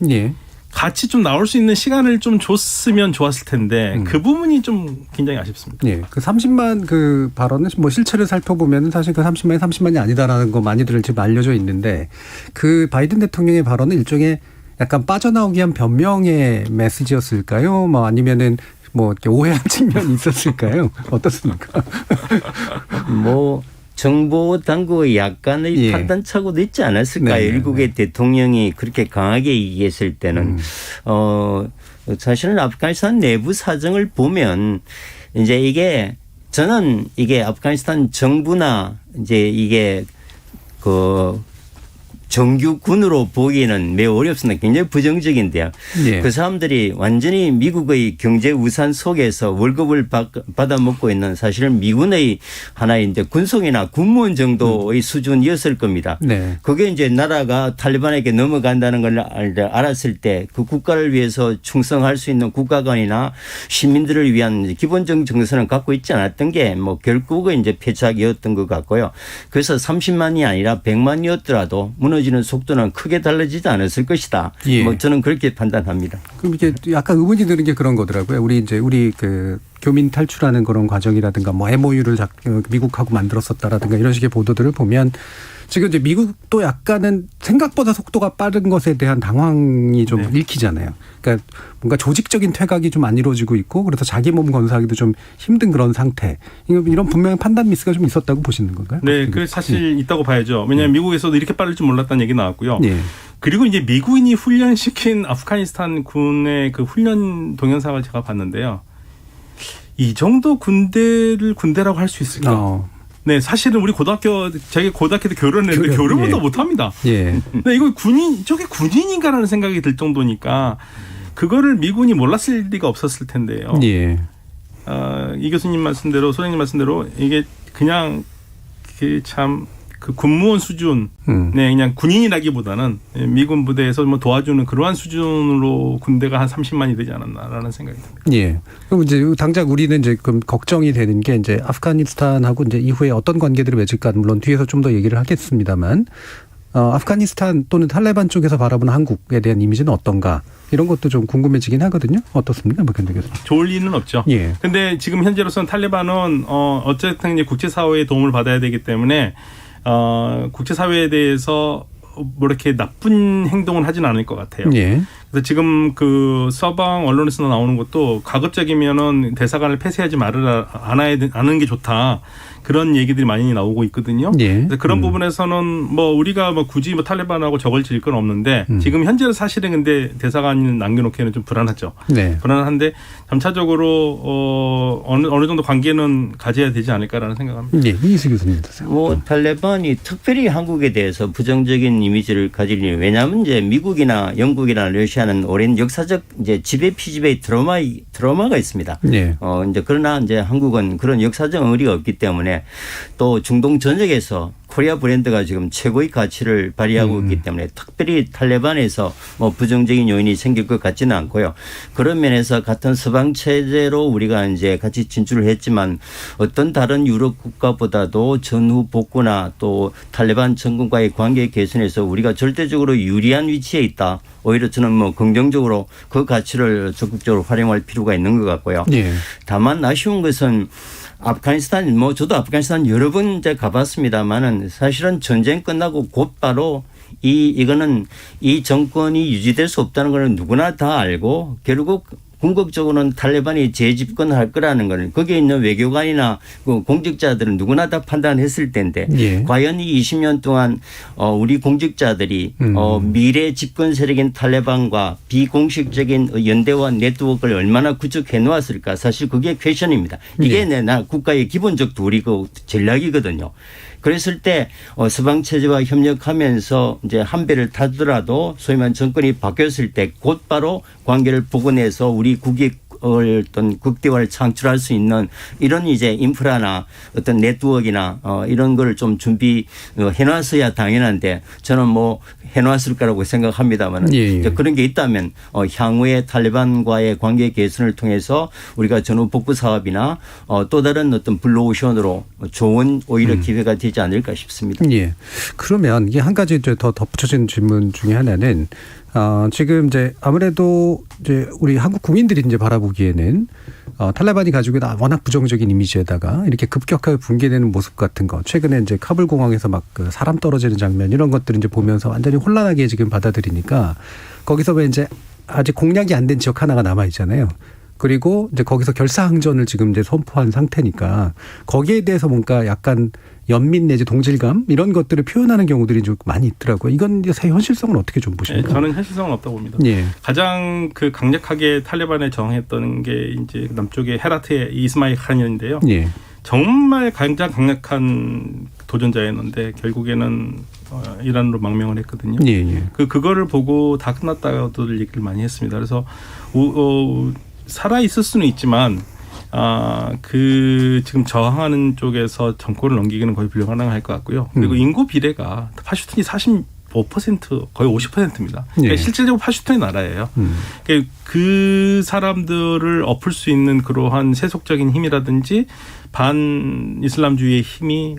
같이 좀 나올 수 있는 시간을 좀 줬으면 좋았을 텐데 그 부분이 좀 굉장히 아쉽습니다. 예, 그 30만 그 발언은 뭐 실체를 살펴보면 사실 그 30만이 아니다라는 거 많이들 지금 알려져 있는데 그 바이든 대통령의 발언은 일종의 약간 빠져나오기 위한 변명의 메시지였을까요? 뭐 아니면은 뭐 이렇게 오해한 측면이 있었을까요? 어떻습니까? 뭐 정보 당국의 약간의 판단착오도 있지 않았을까요? 일국의 대통령이 그렇게 강하게 얘기했을 때는 사실은 아프가니스탄 내부 사정을 보면 이제 저는 이게 아프가니스탄 정부나 이제 이게 정규군으로 보기에는 매우 어렵습니다. 굉장히 부정적인데요. 그 사람들이 완전히 미국의 경제 우산 속에서 월급을 받아 먹고 있는 사실은 미군의 하나의 이제 군속이나 군무원 정도의 수준이었을 겁니다. 그게 이제 나라가 탈레반에게 넘어간다는 걸 알았을 때 그 국가를 위해서 충성할 수 있는 국가관이나 시민들을 위한 기본적 정서는 갖고 있지 않았던 게 뭐 결국은 이제 패착이었던 것 같고요. 그래서 30만이 아니라 100만이었더라도 무너지는 속도는 크게 달라지지 않았을 것이다. 예. 뭐 저는 그렇게 판단합니다. 그럼 이게 약간 의문이 드는 게 그런 거더라고요. 우리 그 교민 탈출하는 그런 과정이라든가 뭐 MOU를 미국하고 만들었었다라든가 이런 식의 보도들을 보면 지금 이제 미국도 약간은 생각보다 속도가 빠른 것에 대한 당황이 좀 읽히잖아요. 그러니까 뭔가 조직적인 퇴각이 좀 안 이루어지고 있고 그래서 자기 몸 건사하기도 좀 힘든 그런 상태. 이런 분명히 판단 미스가 좀 있었다고 보시는 건가요? 네, 그 사실 있다고 봐야죠. 왜냐하면 미국에서도 이렇게 빠를 줄 몰랐다는 얘기 나왔고요. 예. 그리고 이제 미국인이 훈련시킨 아프가니스탄 군의 그 훈련 동영상을 제가 봤는데요. 이 정도 군대라고 할 수 있을까? 네, 사실은 우리 제가 고등학교 때 결혼을 했는데 결혼도 못합니다. 예. 근데 이거 저게 군인인가라는 생각이 들 정도니까 그거를 미군이 몰랐을 리가 없었을 텐데요. 예. 이 교수님 말씀대로, 소장님 말씀대로 이게 그냥 그 군무원 수준, 네, 그냥 군인이라기보다는 미군 부대에서 뭐 도와주는 그러한 수준으로 군대가 한 30만이 되지 않았나라는 생각이 듭니다. 예. 그럼 이제 당장 우리는 이제 그럼 걱정이 되는 게 이제 아프가니스탄하고 이제 이후에 어떤 관계들을 맺을까 물론 뒤에서 좀 더 얘기를 하겠습니다만 아프가니스탄 또는 탈레반 쪽에서 바라보는 한국에 대한 이미지는 어떤가 이런 것도 좀 궁금해지긴 하거든요. 어떻습니까, 박현대 교수님? 좋을 리는 없죠. 예. 근데 지금 현재로서는 탈레반은 어쨌든 이제 국제사회의 도움을 받아야 되기 때문에 국제사회에 대해서 뭐 이렇게 나쁜 행동은 하진 않을 것 같아요. 예. 그래서 지금 그 서방 언론에서 나오는 것도 가급적이면은 대사관을 폐쇄하지 않는 게 좋다. 그런 얘기들이 많이 나오고 있거든요. 예. 그래서 그런 부분에서는 뭐 우리가 뭐 굳이 뭐 탈레반하고 적을 지을 건 없는데 지금 현재는 사실은 근데 대사관을 남겨놓기에는 좀 불안하죠. 네. 불안한데 점차적으로 어느 정도 관계는 가져야 되지 않을까라는 생각합니다. 예, 이수 교수님. 뭐 탈레반이 특별히 한국에 대해서 부정적인 이미지를 가지니 왜냐하면 이제 미국이나 영국이나 러시아는 오랜 역사적 이제 지배 피지배의 트라우마가 있습니다. 네. 이제 그러나 이제 한국은 그런 역사적 의리가 없기 때문에 또 중동 전역에서 코리아 브랜드가 지금 최고의 가치를 발휘하고 있기 때문에 특별히 탈레반에서 뭐 부정적인 요인이 생길 것 같지는 않고요. 그런 면에서 같은 서방 체제로 우리가 이제 같이 진출을 했지만 어떤 다른 유럽 국가보다도 전후 복구나 또 탈레반 정권과의 관계 개선에서 우리가 절대적으로 유리한 위치에 있다. 오히려 저는 뭐 긍정적으로 그 가치를 적극적으로 활용할 필요가 있는 것 같고요. 예. 다만 아쉬운 것은 아프가니스탄 저도 아프가니스탄 여러 번 이제 가봤습니다만은 사실은 전쟁 끝나고 곧바로 이거는 이 정권이 유지될 수 없다는 걸 누구나 다 알고 결국 궁극적으로는 탈레반이 재집권할 거라는 걸 거기에 있는 외교관이나 그 공직자들은 누구나 다 판단했을 텐데 예. 과연 이 20년 동안 우리 공직자들이 미래 집권 세력인 탈레반과 비공식적인 연대와 네트워크를 얼마나 구축해 놓았을까 사실 그게 퀘션입니다. 이게 나 국가의 기본적 도리고 전략이거든요. 그랬을 때 서방 체제와 협력하면서 이제 한 배를 타더라도 소위 말하는 정권이 바뀌었을 때 곧바로 관계를 복원해서 우리 국익 어떤 극대화를 창출할 수 있는 이런 이제 인프라나 어떤 네트워크나 이런 걸 좀 준비해 놨어야 당연한데 저는 뭐 해놨을 거라고 생각합니다만 예. 그런 게 있다면 향후에 탈레반과의 관계 개선을 통해서 우리가 전후 복구 사업이나 또 다른 어떤 블루오션으로 좋은 오히려 기회가 되지 않을까 싶습니다. 예. 그러면 이게 한 가지 더 덧붙여진 질문 중에 하나는 지금 이제 아무래도 이제 우리 한국 국민들이 이제 바라보기에는 탈레반이 가지고 있는 워낙 부정적인 이미지에다가 이렇게 급격하게 붕괴되는 모습 같은 거 최근에 이제 카불 공항에서 막 그 사람 떨어지는 장면 이런 것들을 이제 보면서 완전히 혼란하게 지금 받아들이니까 거기서 왜 이제 아직 공략이 안 된 지역 하나가 남아 있잖아요. 그리고 이제 거기서 결사항전을 지금 이제 선포한 상태니까 거기에 대해서 뭔가 약간 연민 내지 동질감 이런 것들을 표현하는 경우들이 좀 많이 있더라고요. 이건 새 현실성은 어떻게 좀 보십니까? 네, 저는 현실성은 없다고 봅니다. 예. 가장 그 강력하게 탈레반에 저항했던 게 이제 남쪽의 헤라트의 이스마일 칸이었는데요. 예. 정말 가장 강력한 도전자였는데 결국에는 이란으로 망명을 했거든요. 예. 그거를 보고 다 끝났다고들 얘기를 많이 했습니다. 그래서 살아 있을 수는 있지만 그 지금 저항하는 쪽에서 정권을 넘기기는 거의 불가능할 것 같고요. 그리고 인구 비례가 파슈툰이 45% 거의 50%입니다. 그러니까 예. 실질적으로 파슈툰의 나라예요. 그러니까 그 사람들을 엎을 수 있는 그러한 세속적인 힘이라든지 반 이슬람주의의 힘이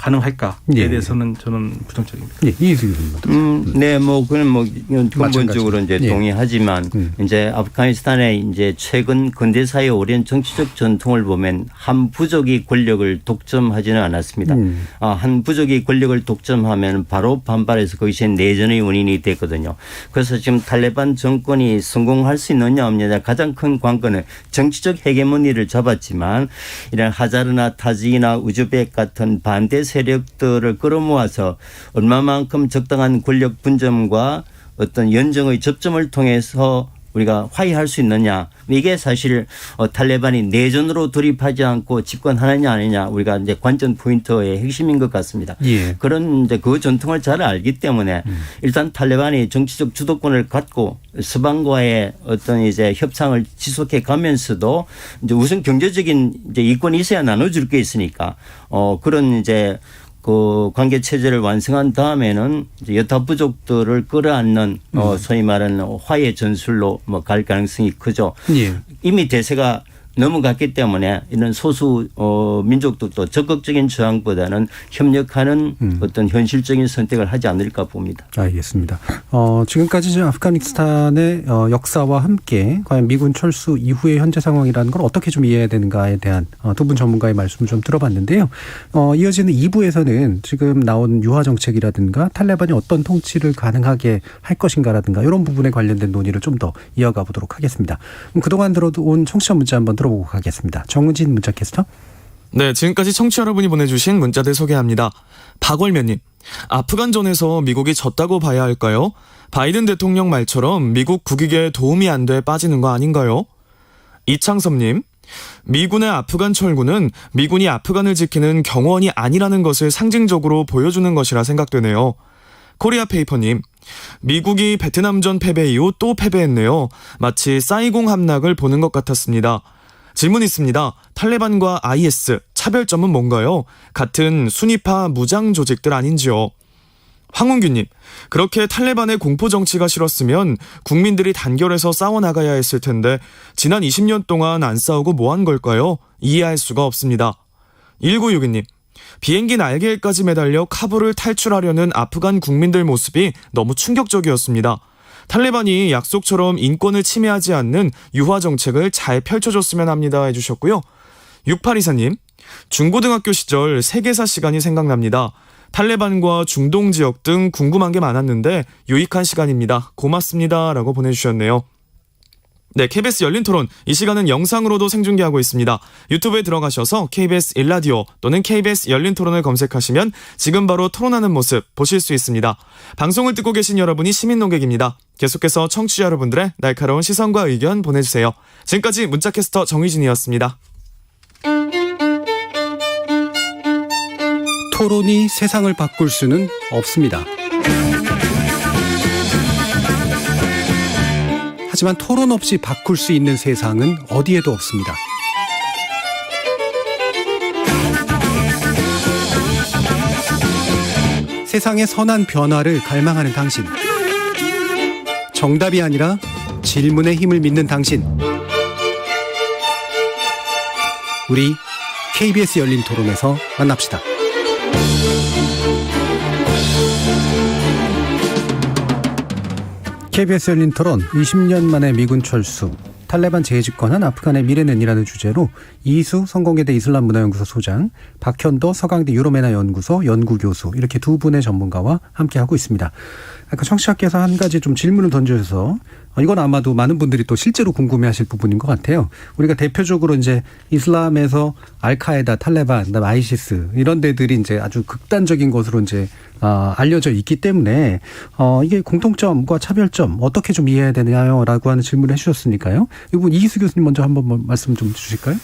가능할까에 예. 대해서는 저는 부정적입니다. 예, 이희수 교수님. 네, 뭐 그건 뭐 근본적으로 이제 예. 동의하지만 이제 아프가니스탄의 이제 최근 근대사의 오랜 정치적 전통을 보면 한 부족이 권력을 독점하지는 않았습니다. 한 부족이 권력을 독점하면 바로 반발해서 그것이 내전의 원인이 됐거든요. 그래서 지금 탈레반 정권이 성공할 수 있느냐 없느냐 가장 큰 관건은 정치적 헤게모니를 잡았지만 이런 하자르나 타직이나 우즈벡 같은 반대 세력들을 끌어모아서 얼마만큼 적당한 권력 분점과 어떤 연정의 접점을 통해서 우리가 화해할 수 있느냐. 이게 사실 탈레반이 내전으로 돌입하지 않고 집권하느냐 아니냐 우리가 이제 관전 포인트의 핵심인 것 같습니다. 예. 그런 이제 그 전통을 잘 알기 때문에 일단 탈레반이 정치적 주도권을 갖고 서방과의 어떤 이제 협상을 지속해 가면서도 이제 우선 경제적인 이제 이권이 있어야 나눠줄 게 있으니까 그런 이제 그 관계 체제를 완성한 다음에는 이제 여타 부족들을 끌어안는 소위 말하는 화해 전술로 뭐 갈 가능성이 크죠. 예. 이미 대세가 넘어갔기 때문에 이런 소수 민족들도 적극적인 저항보다는 협력하는 어떤 현실적인 선택을 하지 않을까 봅니다. 알겠습니다. 지금까지 아프가니스탄의 역사와 함께 과연 미군 철수 이후의 현재 상황이라는 걸 어떻게 좀 이해해야 되는가에 대한 두 분 전문가의 말씀을 좀 들어봤는데요. 이어지는 2부에서는 지금 나온 유화 정책이라든가 탈레반이 어떤 통치를 가능하게 할 것인가라든가 이런 부분에 관련된 논의를 좀 더 이어가 보도록 하겠습니다. 그동안 들어온 청취자 문자 한번 들어보고 가겠습니다. 정은진 문자캐스터. 네, 지금까지 청취자 여러분이 보내주신 문자들 소개합니다. 박월면님, 아프간전에서 미국이 졌다고 봐야 할까요? 바이든 대통령 말처럼 미국 국익에 도움이 안 돼 빠지는 거 아닌가요? 이창섭님, 미군의 아프간 철군은 미군이 아프간을 지키는 경호원이 아니라는 것을 상징적으로 보여주는 것이라 생각되네요. 코리아페이퍼님, 미국이 베트남전 패배 이후 또 패배했네요. 마치 사이공 함락을 보는 것 같았습니다. 질문 있습니다. 탈레반과 IS 차별점은 뭔가요? 같은 순위파 무장 조직들 아닌지요? 황운규님, 그렇게 탈레반의 공포 정치가 싫었으면 국민들이 단결해서 싸워나가야 했을 텐데 지난 20년 동안 안 싸우고 뭐 한 걸까요? 이해할 수가 없습니다. 1962님, 비행기 날개에까지 매달려 카불을 탈출하려는 아프간 국민들 모습이 너무 충격적이었습니다. 탈레반이 약속처럼 인권을 침해하지 않는 유화 정책을 잘 펼쳐줬으면 합니다 해주셨고요. 6824님, 중고등학교 시절 세계사 시간이 생각납니다. 탈레반과 중동 지역 등 궁금한 게 많았는데 유익한 시간입니다. 고맙습니다 라고 보내주셨네요. 네, KBS 열린 토론 이 시간은 영상으로도 생중계하고 있습니다. 유튜브에 들어가셔서 KBS 1라디오 또는 KBS 열린 토론을 검색하시면 지금 바로 토론하는 모습 보실 수 있습니다. 방송을 듣고 계신 여러분이 시민 논객입니다. 계속해서 청취자 여러분들의 날카로운 시선과 의견 보내주세요. 지금까지 문자캐스터 정희진이었습니다. 토론이 세상을 바꿀 수는 없습니다. 하지만 토론 없이 바꿀 수 있는 세상은 어디에도 없습니다. 세상의 선한 변화를 갈망하는 당신. 정답이 아니라 질문의 힘을 믿는 당신. 우리 KBS 열린 토론에서 만납시다. KBS 열린 토론 20년 만에 미군 철수, 탈레반 재집권한 아프간의 미래는 이라는 주제로 이희수 성공회대 이슬람문화연구소 소장, 박현도 서강대 유로메나연구소 연구교수 이렇게 두 분의 전문가와 함께하고 있습니다. 아까 청취자께서 한 가지 좀 질문을 던져주셔서 이건 아마도 많은 분들이 또 실제로 궁금해하실 부분인 것 같아요. 우리가 대표적으로 이제 이슬람에서 알카에다, 탈레반, 그다음에 아이시스 이런 데들이 이제 아주 극단적인 것으로 이제 알려져 있기 때문에 이게 공통점과 차별점 어떻게 좀 이해해야 되냐라고 하는 질문을 해주셨으니까요. 이 부분 이희수 교수님 먼저 한번 말씀 좀 주실까요?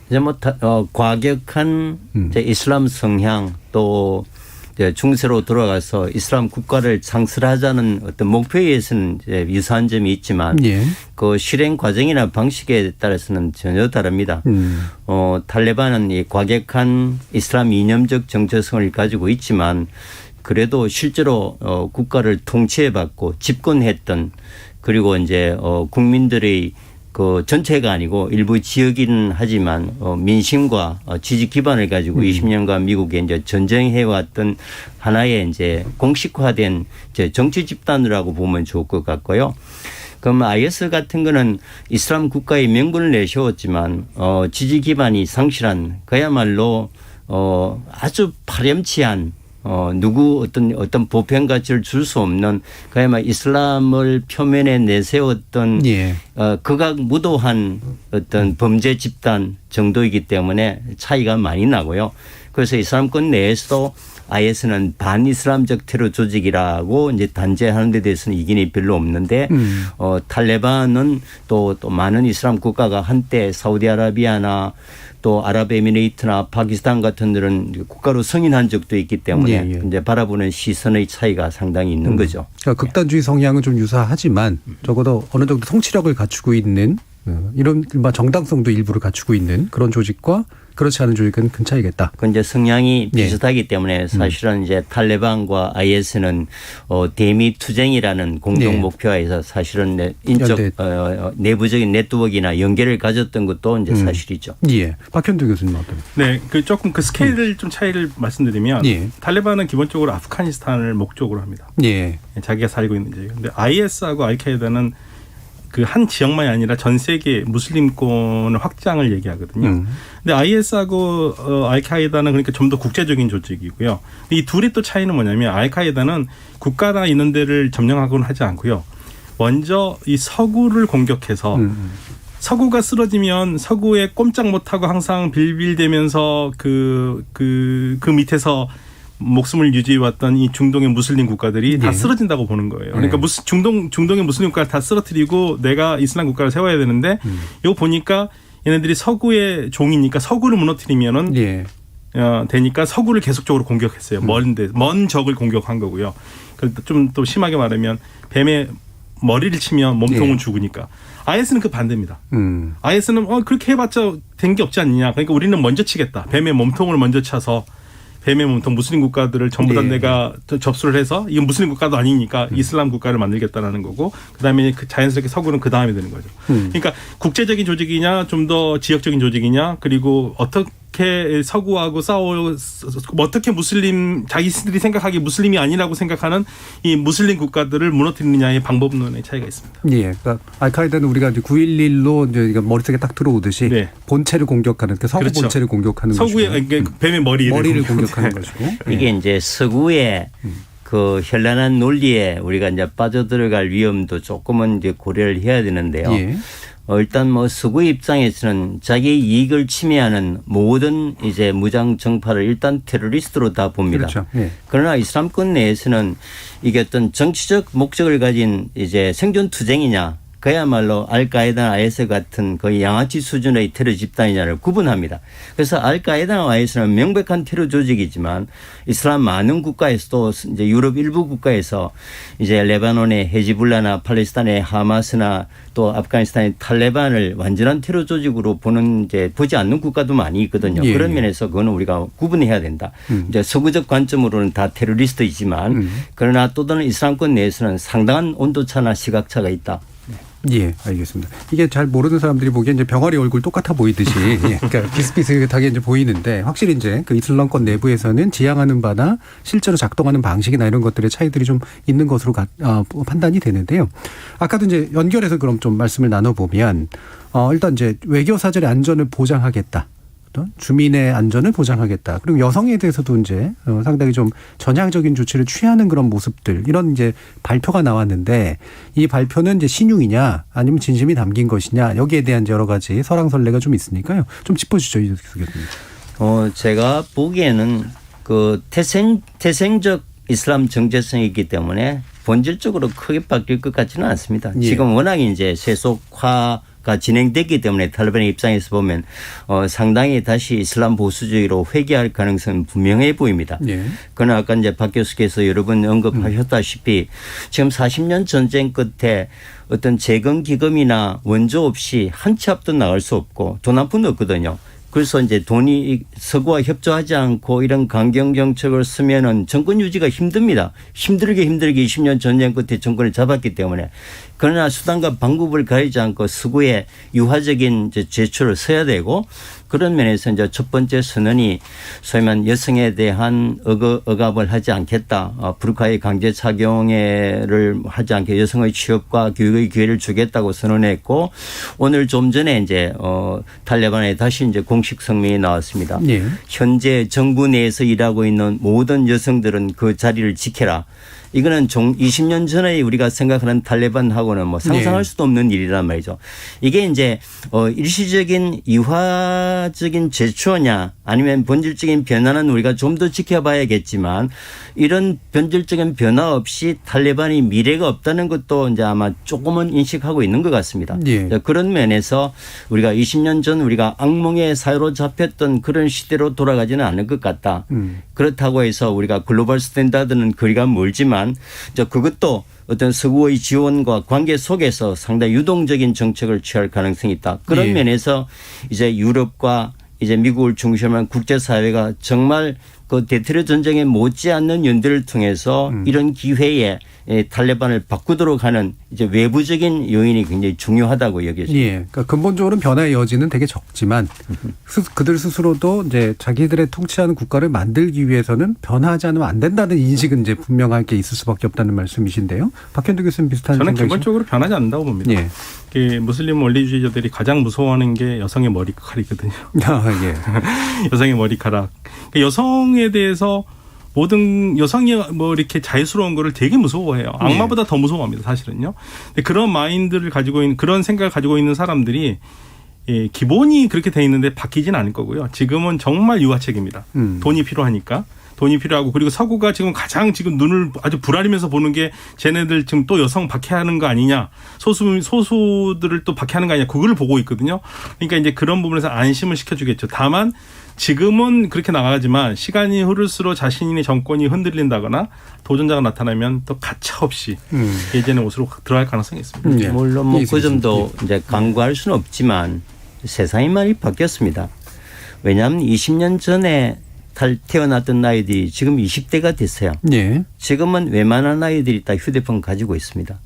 이제 뭐 과격한 이제 이슬람 성향 또 중세로 돌아가서 이슬람 국가를 창설하자는 어떤 목표에 의해서는 이제 유사한 점이 있지만 예. 그 실행 과정이나 방식에 따라서는 전혀 다릅니다. 탈레반은 이 과격한 이슬람 이념적 정체성을 가지고 있지만 그래도 실제로 국가를 통치해받고 집권했던 그리고 이제 국민들의 그 전체가 아니고 일부 지역이긴 하지만 민심과 지지 기반을 가지고 20년간 미국에 이제 전쟁해왔던 하나의 이제 공식화된 이제 정치 집단이라고 보면 좋을 것 같고요. 그럼 IS 같은 거는 이슬람 국가의 명분을 내세웠지만 지지 기반이 상실한 그야말로 아주 파렴치한 누구 어떤 보편 가치를 줄 수 없는 그야말로 이슬람을 표면에 내세웠던 극악무도한 어떤 범죄 집단 정도이기 때문에 차이가 많이 나고요. 그래서 이슬람권 내에서도 IS는 반이슬람적 테러 조직이라고 이제 단죄하는 데 대해서는 이견이 별로 없는데 탈레반은 또 많은 이슬람 국가가 한때 사우디아라비아나 또 아랍에미레이트나 파키스탄 같은 데는 국가로 승인한 적도 있기 때문에 이제 바라보는 시선의 차이가 상당히 있는 거죠. 그러니까 극단주의 성향은 좀 유사하지만 적어도 어느 정도 통치력을 갖추고 있는 이런 정당성도 일부를 갖추고 있는 그런 조직과 그렇지 않은 조직은 큰 차이겠다. 그 이제 성향이 비슷하기 때문에 사실은 이제 탈레반과 IS는 대미 투쟁이라는 공동 목표에서 사실은 인적 내부적인 네트워크나 연계를 가졌던 것도 이제 사실이죠. 예, 박현두 교수님 어떤? 네, 그 조금 그 스케일을 좀 차이를 말씀드리면 탈레반은 기본적으로 아프가니스탄을 목적으로 합니다. 자기가 살고 있는 지역. 근데 IS하고 알카에다는 그 한 지역만이 아니라 전 세계 무슬림권의 확장을 얘기하거든요. 근데 IS하고 알카에다는 그러니까 좀 더 국제적인 조직이고요. 이 둘이 또 차이는 뭐냐면 알카에다는 국가나 이런 데를 점령하고는 하지 않고요. 먼저 이 서구를 공격해서 서구가 쓰러지면 서구에 꼼짝 못하고 항상 빌빌대면서 그 밑에서 목숨을 유지해왔던 이 중동의 무슬림 국가들이 다 쓰러진다고 보는 거예요. 그러니까 중동의 무슬림 국가를 다 쓰러뜨리고 내가 이슬람 국가를 세워야 되는데 이거 보니까 얘네들이 서구의 종이니까 서구를 무너뜨리면은 되니까 서구를 계속적으로 공격했어요. 먼 적을 공격한 거고요. 좀 또 심하게 말하면 뱀의 머리를 치면 몸통은 죽으니까. IS는 그 반대입니다. IS는 그렇게 해봤자 된 게 없지 않느냐. 그러니까 우리는 먼저 치겠다. 뱀의 몸통을 먼저 차서 뱀의 몸통 무슬림 국가들을 전부 다 내가 접수를 해서 이건 무슬림 국가도 아니니까 이슬람 국가를 만들겠다라는 거고 그다음에 자연스럽게 서구는 그 다음에 되는 거죠. 그러니까 국제적인 조직이냐 좀 더 지역적인 조직이냐 그리고 어떻게 서구하고 어떻게 무슬림 자기들이 생각하기에 무슬림이 아니라고 생각하는 이 무슬림 국가들을 무너뜨리느냐의 방법론의 차이가 있습니다. 그러니까 알카에다는 우리가 이제 9.11로 이제 머릿속에 딱 들어오듯이 본체를 공격하는 그 서구 본체를 공격하는 서구의 뱀의 머리를 공격하는 것이고 이게 이제 서구의 그 현란한 논리에 우리가 이제 빠져들어갈 위험도 조금은 이제 고려를 해야 되는데요. 일단 뭐 서구 입장에서는 자기 이익을 침해하는 모든 이제 무장 정파를 일단 테러리스트로 다 봅니다. 그러나 이슬람권 내에서는 이게 어떤 정치적 목적을 가진 이제 생존 투쟁이냐 그야말로 알카에다 IS 같은 거의 양아치 수준의 테러 집단이냐를 구분합니다. 그래서 알카에다와 IS는 명백한 테러 조직이지만 이슬람 많은 국가에서도 이제 유럽 일부 국가에서 이제 레바논의 헤지불라나 팔레스타인의 하마스나 또 아프가니스탄의 탈레반을 완전한 테러 조직으로 보지 않는 국가도 많이 있거든요. 그런 면에서 그거는 우리가 구분해야 된다. 이제 서구적 관점으로는 다 테러리스트이지만 그러나 또 다른 이슬람권 내에서는 상당한 온도차나 시각차가 있다. 알겠습니다. 이게 잘 모르는 사람들이 보기엔 이제 병아리 얼굴 똑같아 보이듯이 그러니까 비슷비슷하게 이제 보이는데 확실히 이제 그 이슬람권 내부에서는 지향하는 바나 실제로 작동하는 방식이나 이런 것들의 차이들이 좀 있는 것으로 판단이 되는데요. 아까도 이제 연결해서 그럼 좀 말씀을 나눠보면 일단 이제 외교 사절의 안전을 보장하겠다. 주민의 안전을 보장하겠다. 그리고 여성에 대해서도 이제 상당히 좀 전향적인 조치를 취하는 그런 모습들 이런 이제 발표가 나왔는데 이 발표는 이제 신용이냐 아니면 진심이 담긴 것이냐 여기에 대한 여러 가지 설왕설래가 좀 있으니까요. 좀 짚어주죠, 이 교수님. 제가 보기에는 그 태생적 이슬람 정체성이기 때문에 본질적으로 크게 바뀔 것 같지는 않습니다. 지금 워낙 이제 세속화 가 진행됐기 때문에 탈레반의 입장에서 보면 상당히 다시 이슬람 보수주의로 회귀할 가능성은 분명해 보입니다. 그러나 아까 이제 박 교수께서 여러 번 언급하셨다시피 지금 40년 전쟁 끝에 어떤 재건 기금이나 원조 없이 한 치 앞도 나갈 수 없고 돈 한 푼도 없거든요. 그래서 이제 돈이 서구와 협조하지 않고 이런 강경 정책을 쓰면은 정권 유지가 힘듭니다. 힘들게 20년 전쟁 끝에 정권을 잡았기 때문에. 그러나 수단과 방법을 가리지 않고 서구의 유화적인 제초를 써야 되고 그런 면에서 이제 첫 번째 선언이 소위 말하는 여성에 대한 억압을 하지 않겠다. 부르카의 강제 착용을 하지 않게 여성의 취업과 교육의 기회를 주겠다고 선언했고 오늘 좀 전에 이제 탈레반에 다시 이제 공식 성명이 나왔습니다. 예. 현재 정부 내에서 일하고 있는 모든 여성들은 그 자리를 지켜라. 이거는 20년 전에 우리가 생각하는 탈레반하고는 뭐 상상할 수도 없는 일이란 말이죠. 이게 이제 일시적인 이화적인 제초냐 아니면 본질적인 변화는 우리가 좀 더 지켜봐야겠지만 이런 본질적인 변화 없이 탈레반이 미래가 없다는 것도 이제 아마 조금은 인식하고 있는 것 같습니다. 예. 그런 면에서 우리가 20년 전 우리가 악몽의 사로잡혔던 그런 시대로 돌아가지는 않을 것 같다. 그렇다고 해서 우리가 글로벌 스탠다드는 거리가 멀지만 그것도 어떤 서구의 지원과 관계 속에서 상당히 유동적인 정책을 취할 가능성이 있다. 그런 면에서 이제 유럽과 이제 미국을 중심으로 한 국제사회가 정말 그 데트리 전쟁에 못지않는 연대를 통해서 이런 기회에 탈레반을 바꾸도록 하는 이제 외부적인 요인이 굉장히 중요하다고 여겨집니다. 예. 그러니까 근본적으로는 변화의 여지는 되게 적지만 그들 스스로도 이제 자기들의 통치하는 국가를 만들기 위해서는 변화하지 않으면 안 된다는 인식은 이제 분명하게 있을 수밖에 없다는 말씀이신데요. 박현두 교수님 비슷한 저는 생각이시죠? 기본적으로 변하지 않는다고 봅니다. 예. 무슬림 원리주의자들이 가장 무서워하는 게 여성의 머리카락이거든요. 예. 여성의 머리카락. 여성에 대해서 모든 여성이 뭐 이렇게 자유스러운 거를 되게 무서워해요. 악마보다 더 무서워합니다, 사실은요. 근데 그런 마인드를 가지고 있는 그런 생각을 가지고 있는 사람들이 기본이 그렇게 돼 있는데 바뀌지는 않을 거고요. 지금은 정말 유화책입니다. 돈이 필요하니까. 돈이 필요하고 그리고 서구가 지금 가장 지금 눈을 아주 부라리면서 보는 게 쟤네들 지금 또 여성 박해하는 거 아니냐. 소수들을 또 박해하는 거 아니냐. 그걸 보고 있거든요. 그러니까 이제 그런 부분에서 안심을 시켜주겠죠. 다만 지금은 그렇게 나가지만 시간이 흐를수록 자신의 정권이 흔들린다거나 도전자가 나타나면 또 가차없이 예전의 옷으로 들어갈 가능성이 있습니다. 물론 뭐 그 점도 이제 강구할 수는 없지만 세상이 많이 바뀌었습니다. 왜냐하면 20년 전에 태어났던 나이들이 지금 20대가 됐어요. 네. 지금은 웬만한 아이들이 다 휴대폰 가지고 있습니다.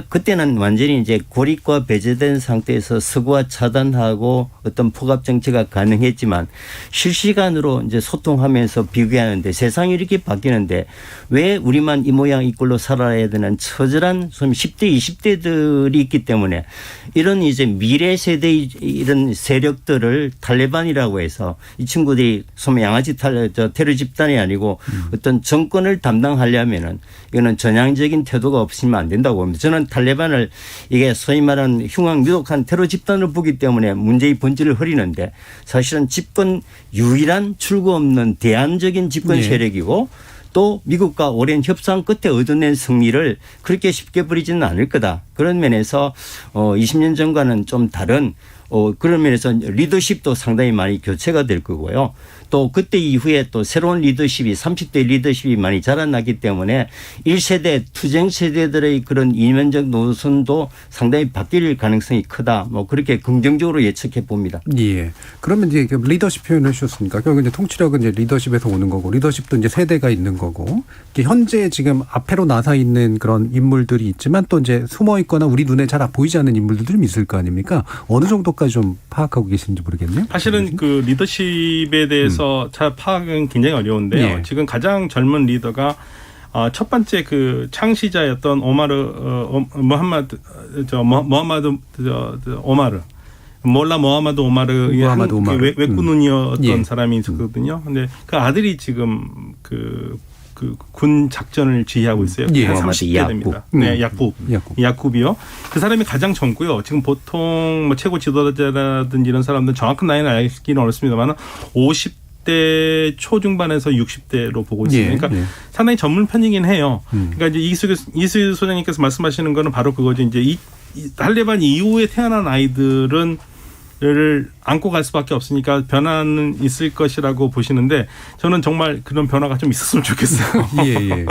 그때는 완전히 이제 고립과 배제된 상태에서 서구와 차단하고 어떤 포갑 정치가 가능했지만 실시간으로 이제 소통하면서 비교하는데 세상이 이렇게 바뀌는데 왜 우리만 이 모양 이 꼴로 살아야 되는 처절한 10대, 20대들이 있기 때문에 이런 이제 미래 세대의 이런 세력들을 탈레반이라고 해서 이 친구들이 소위 양아치 테러 집단이 아니고 어떤 정권을 담당하려면은 이거는 전향적인 태도가 없으면 안 된다고 봅니다. 저는 탈레반을 이게 소위 말하는 흉악 유독한 테러 집단을 보기 때문에 문제의 본질을 흐리는데 사실은 집권 유일한 출구 없는 대안적인 집권 세력이고 또 미국과 오랜 협상 끝에 얻어낸 승리를 그렇게 쉽게 버리지는 않을 거다. 그런 면에서 20년 전과는 좀 다른 그런 면에서 리더십도 상당히 많이 교체가 될 거고요. 또 그때 이후에 또 새로운 리더십이 30대 리더십이 많이 자라나기 때문에 1세대 투쟁 세대들의 그런 이면적 노선도 상당히 바뀔 가능성이 크다. 뭐 그렇게 긍정적으로 예측해 봅니다. 예. 그러면 이제 리더십 표현을 해주셨으니까 결국 이제 통치력은 이제 리더십에서 오는 거고 리더십도 이제 세대가 있는 거고 현재 지금 앞에로 나서 있는 그런 인물들이 있지만 또 이제 숨어 있거나 우리 눈에 잘 보이지 않는 인물들도 좀 있을 거 아닙니까? 어느 정도까지 좀 파악하고 계신지 모르겠네요. 사실은 그 리더십에 대해서 잘 파악은 굉장히 어려운데요. 예. 지금 가장 젊은 리더가 첫 번째 그 창시자였던 모하마드 오마르의 외꾸눈이었던 사람이 있었거든요. 근데 그 아들이 지금 그 군 작전을 지휘하고 있어요. 한 30대 됩니다. 네, 야쿠비요. 그 사람이 가장 젊고요. 지금 보통 뭐 최고 지도자라든지 이런 사람들은 정확한 나이는 알기는 어렵습니다만 50대 초중반에서 60대로 보고 있습니다. 그러니까 상당히 젊은 편이긴 해요. 그러니까 이제 이수 소장님께서 말씀하시는 거는 바로 그거죠. 이제 이 탈레반 이후에 태어난 아이들을 안고 갈 수밖에 없으니까 변화는 있을 것이라고 보시는데 저는 정말 그런 변화가 좀 있었으면 좋겠어요. 예.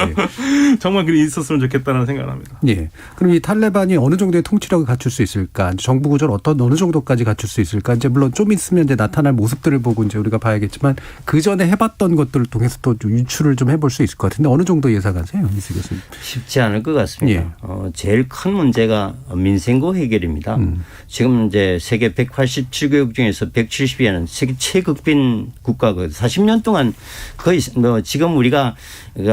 정말 그게 있었으면 좋겠다는 생각을 합니다. 예. 그럼 이 탈레반이 어느 정도의 통치력을 갖출 수 있을까? 정부 구조를 어느 정도까지 갖출 수 있을까? 이제 물론 좀 있으면 이제 나타날 모습들을 보고 이제 우리가 봐야겠지만 그 전에 해봤던 것들을 통해서 또 유출을 좀 해볼 수 있을 것 같은데 어느 정도 예상하세요, 이수 교수님? 쉽지 않을 것 같습니다. 예. 제일 큰 문제가 민생고 해결입니다. 지금 이제 세계 187개국 중에서 170위에는 세계 최극빈 국가거든요. 40년 동안 거의 지금 우리가